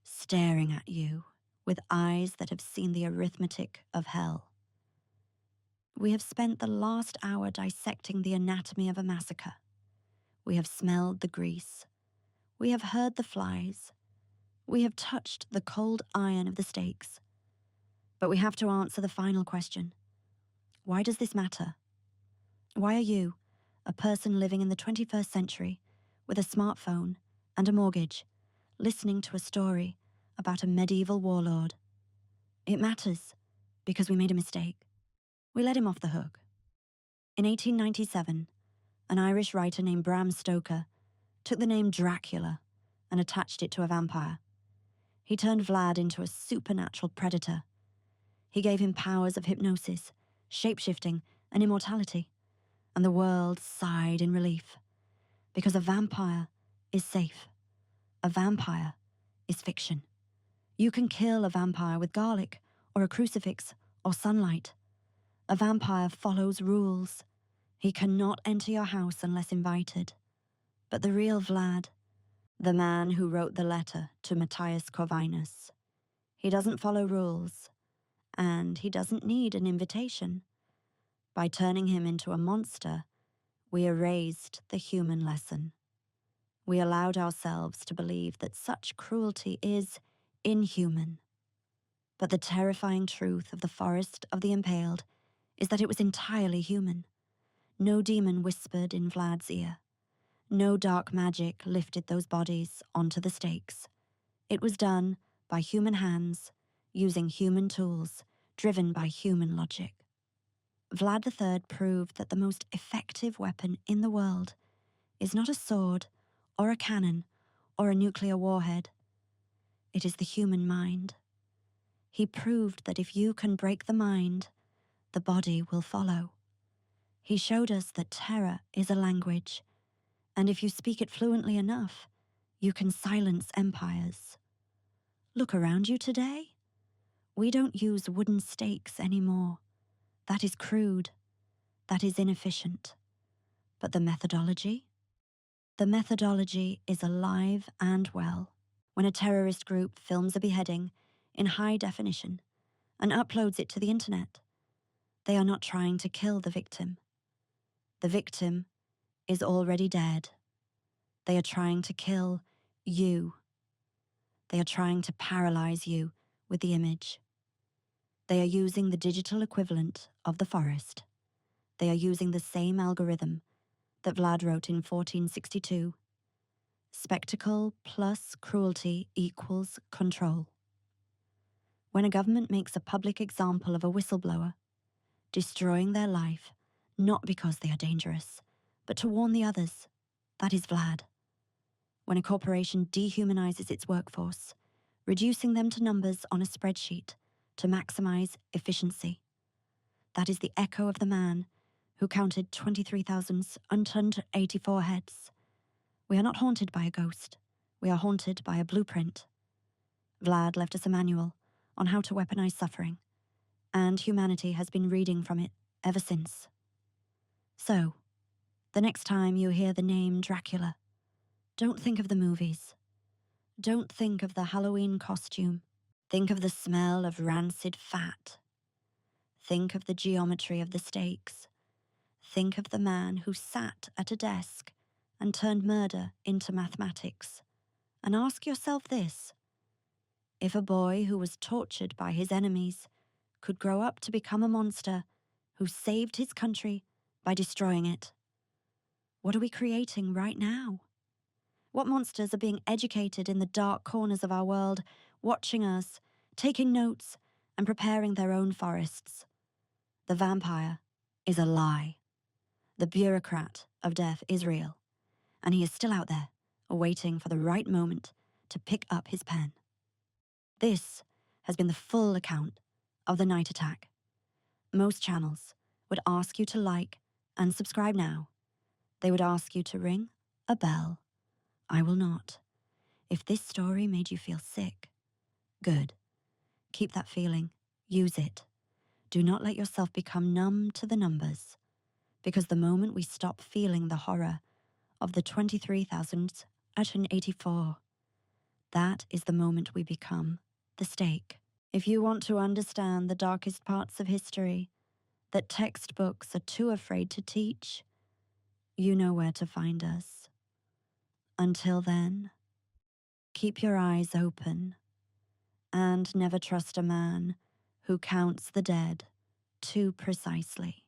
staring at you with eyes that have seen the arithmetic of hell. We have spent the last hour dissecting the anatomy of a massacre. We have smelled the grease. We have heard the flies. We have touched the cold iron of the stakes. But we have to answer the final question. Why does this matter? Why are you, a person living in the 21st century, with a smartphone and a mortgage, listening to a story about a medieval warlord? It matters because we made a mistake. We let him off the hook. In 1897, an Irish writer named Bram Stoker took the name Dracula and attached it to a vampire. He turned Vlad into a supernatural predator. He gave him powers of hypnosis, shape-shifting, and immortality, and the world sighed in relief. Because a vampire is safe. A vampire is fiction. You can kill a vampire with garlic, or a crucifix, or sunlight. A vampire follows rules. He cannot enter your house unless invited. But the real Vlad, the man who wrote the letter to Matthias Corvinus, he doesn't follow rules, and he doesn't need an invitation. By turning him into a monster, We erased the human lesson. We allowed ourselves to believe that such cruelty is inhuman. But the terrifying truth of the forest of the Impaled is that it was entirely human. No demon whispered in Vlad's ear. No dark magic lifted those bodies onto the stakes. It was done by human hands, using human tools, driven by human logic. Vlad III proved that the most effective weapon in the world is not a sword, or a cannon, or a nuclear warhead. It is the human mind. He proved that if you can break the mind, the body will follow. He showed us that terror is a language, and if you speak it fluently enough, you can silence empires. Look around you today. We don't use wooden stakes anymore. That is crude. That is inefficient. But the methodology? The methodology is alive and well. When a terrorist group films a beheading in high definition and uploads it to the internet, they are not trying to kill the victim. The victim is already dead. They are trying to kill you. They are trying to paralyze you with the image. They are using the digital equivalent of the forest. They are using the same algorithm that Vlad wrote in 1462. Spectacle plus cruelty equals control. When a government makes a public example of a whistleblower, destroying their life, not because they are dangerous, but to warn the others, that is Vlad. When a corporation dehumanizes its workforce, reducing them to numbers on a spreadsheet to maximize efficiency, that is the echo of the man who counted 23,184 heads. We are not haunted by a ghost. We are haunted by a blueprint. Vlad left us a manual on how to weaponize suffering, and humanity has been reading from it ever since. So, the next time you hear the name Dracula, don't think of the movies. Don't think of the Halloween costume. Think of the smell of rancid fat. Think of the geometry of the stakes. Think of the man who sat at a desk and turned murder into mathematics. And ask yourself this: if a boy who was tortured by his enemies could grow up to become a monster who saved his country by destroying it, what are we creating right now? What monsters are being educated in the dark corners of our world, watching us, taking notes, and preparing their own forests? The vampire is a lie. The bureaucrat of death is real, and he is still out there, waiting for the right moment to pick up his pen. This has been the full account of the night attack. Most channels would ask you to like and subscribe now. They would ask you to ring a bell. I will not. If this story made you feel sick, good. Keep that feeling. Use it. Do not let yourself become numb to the numbers, because the moment we stop feeling the horror of the 23,184, that is the moment we become the stake. If you want to understand the darkest parts of history that textbooks are too afraid to teach, you know where to find us. Until then, keep your eyes open and never trust a man who counts the dead too precisely.